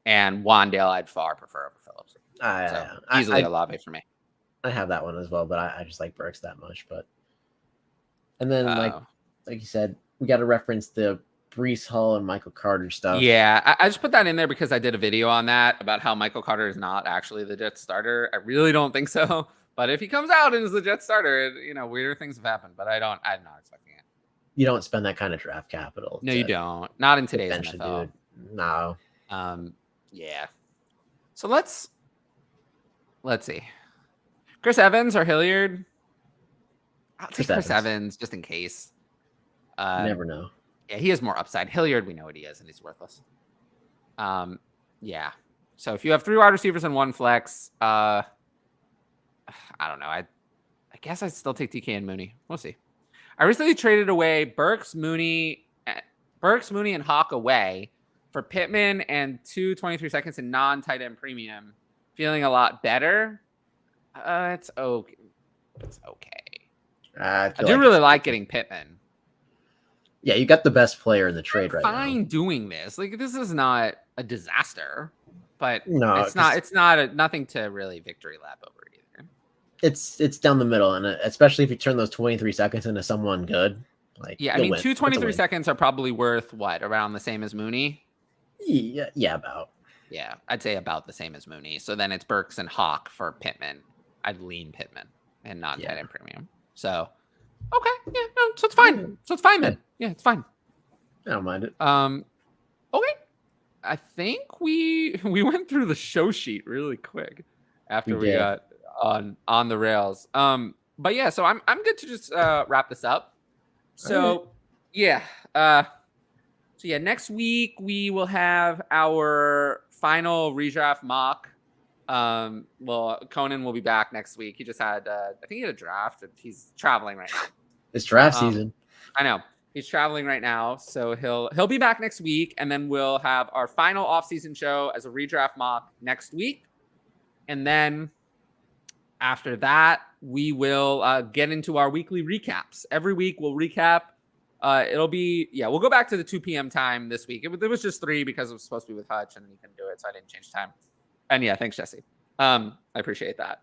A: and Wandale I'd far prefer over Phillips. So easily Olave for me.
B: I have that one as well, but I just like Burks that much. And then like you said, we got to reference the Breece Hall and Michael Carter stuff.
A: Yeah, I just put that in there because I did a video on that about how Michael Carter is not actually the Jets starter. I really don't think so. But if he comes out and is the Jets starter, weirder things have happened. But I'm not expecting it.
B: You don't spend that kind of draft capital.
A: No, you don't. Not in today's NFL.
B: Dude. No.
A: Yeah. So let's see. Chris Evans or Hilliard? I'll take Chris Evans just in case.
B: You never know.
A: Yeah, he has more upside. Hilliard, we know what he is, and he's worthless. Yeah. So if you have 3 wide receivers and 1 flex, I don't know. I guess I'd still take TK and Mooney. We'll see. I recently traded away Burks, Mooney, and Hawk away for Pittman and 2 23 seconds in non-tight end premium. Feeling a lot better. It's okay. It's okay. I do really like getting Pittman.
B: Yeah, you got the best player in the trade right now.
A: Fine doing this. Like, this is not a disaster, but
B: no,
A: it's not nothing to really victory lap over either.
B: It's down the middle, and especially if you turn those 23 seconds into someone good. Like,
A: yeah, I mean, 2 23 seconds are probably worth what, around the same as Mooney?
B: Yeah, about.
A: Yeah, I'd say about the same as Mooney. So then it's Burks and Hawk for Pittman. I'd lean Pittman and not tight end premium. So, okay, yeah, no, so it's fine. So it's fine then. Yeah, it's fine.
B: I don't mind it.
A: Okay. I think we went through the show sheet really quick after we got on the rails. But yeah, so I'm good to just wrap this up. So yeah. So yeah, next week we will have our final redraft mock. Well, Conan will be back next week. He just had I think he had a draft. He's traveling right now.
B: It's draft season.
A: I know. He's traveling right now, so he'll be back next week, and then we'll have our final offseason show as a redraft mock next week. And then after that, we will get into our weekly recaps. Every week we'll recap. We'll go back to the 2 p.m. time this week. It was just 3 because it was supposed to be with Hutch and he couldn't do it, so I didn't change time. And yeah, thanks, Jesse. I appreciate that.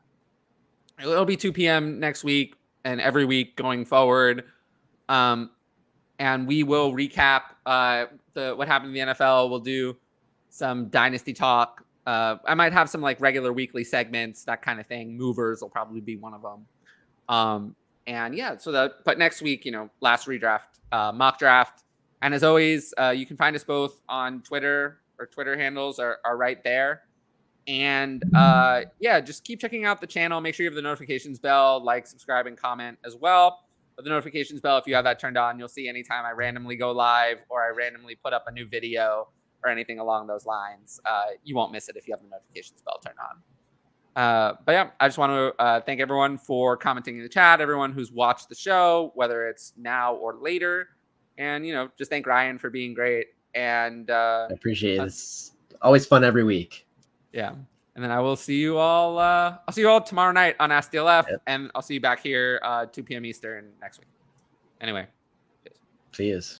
A: It'll be 2 p.m. next week and every week going forward. And we will recap what happened in the NFL. We'll do some Dynasty talk. I might have some like regular weekly segments, that kind of thing. Movers will probably be one of them. But next week, last redraft, mock draft. And as always, you can find us both on Twitter. Our Twitter handles are right there. And just keep checking out the channel. Make sure you have the notifications bell, like, subscribe, and comment as well. But the notifications bell, if you have that turned on, you'll see anytime I randomly go live or I randomly put up a new video or anything along those lines. You won't miss it if you have the notifications bell turned on. I just want to thank everyone for commenting in the chat, everyone who's watched the show, whether it's now or later. And, just thank Ryan for being great. And I
B: appreciate it. It's always fun every week.
A: Yeah. And then I will see you all. I'll see you all tomorrow night on Ask DLF, and I'll see you back here 2 p.m. Eastern next week. Anyway.
B: See you.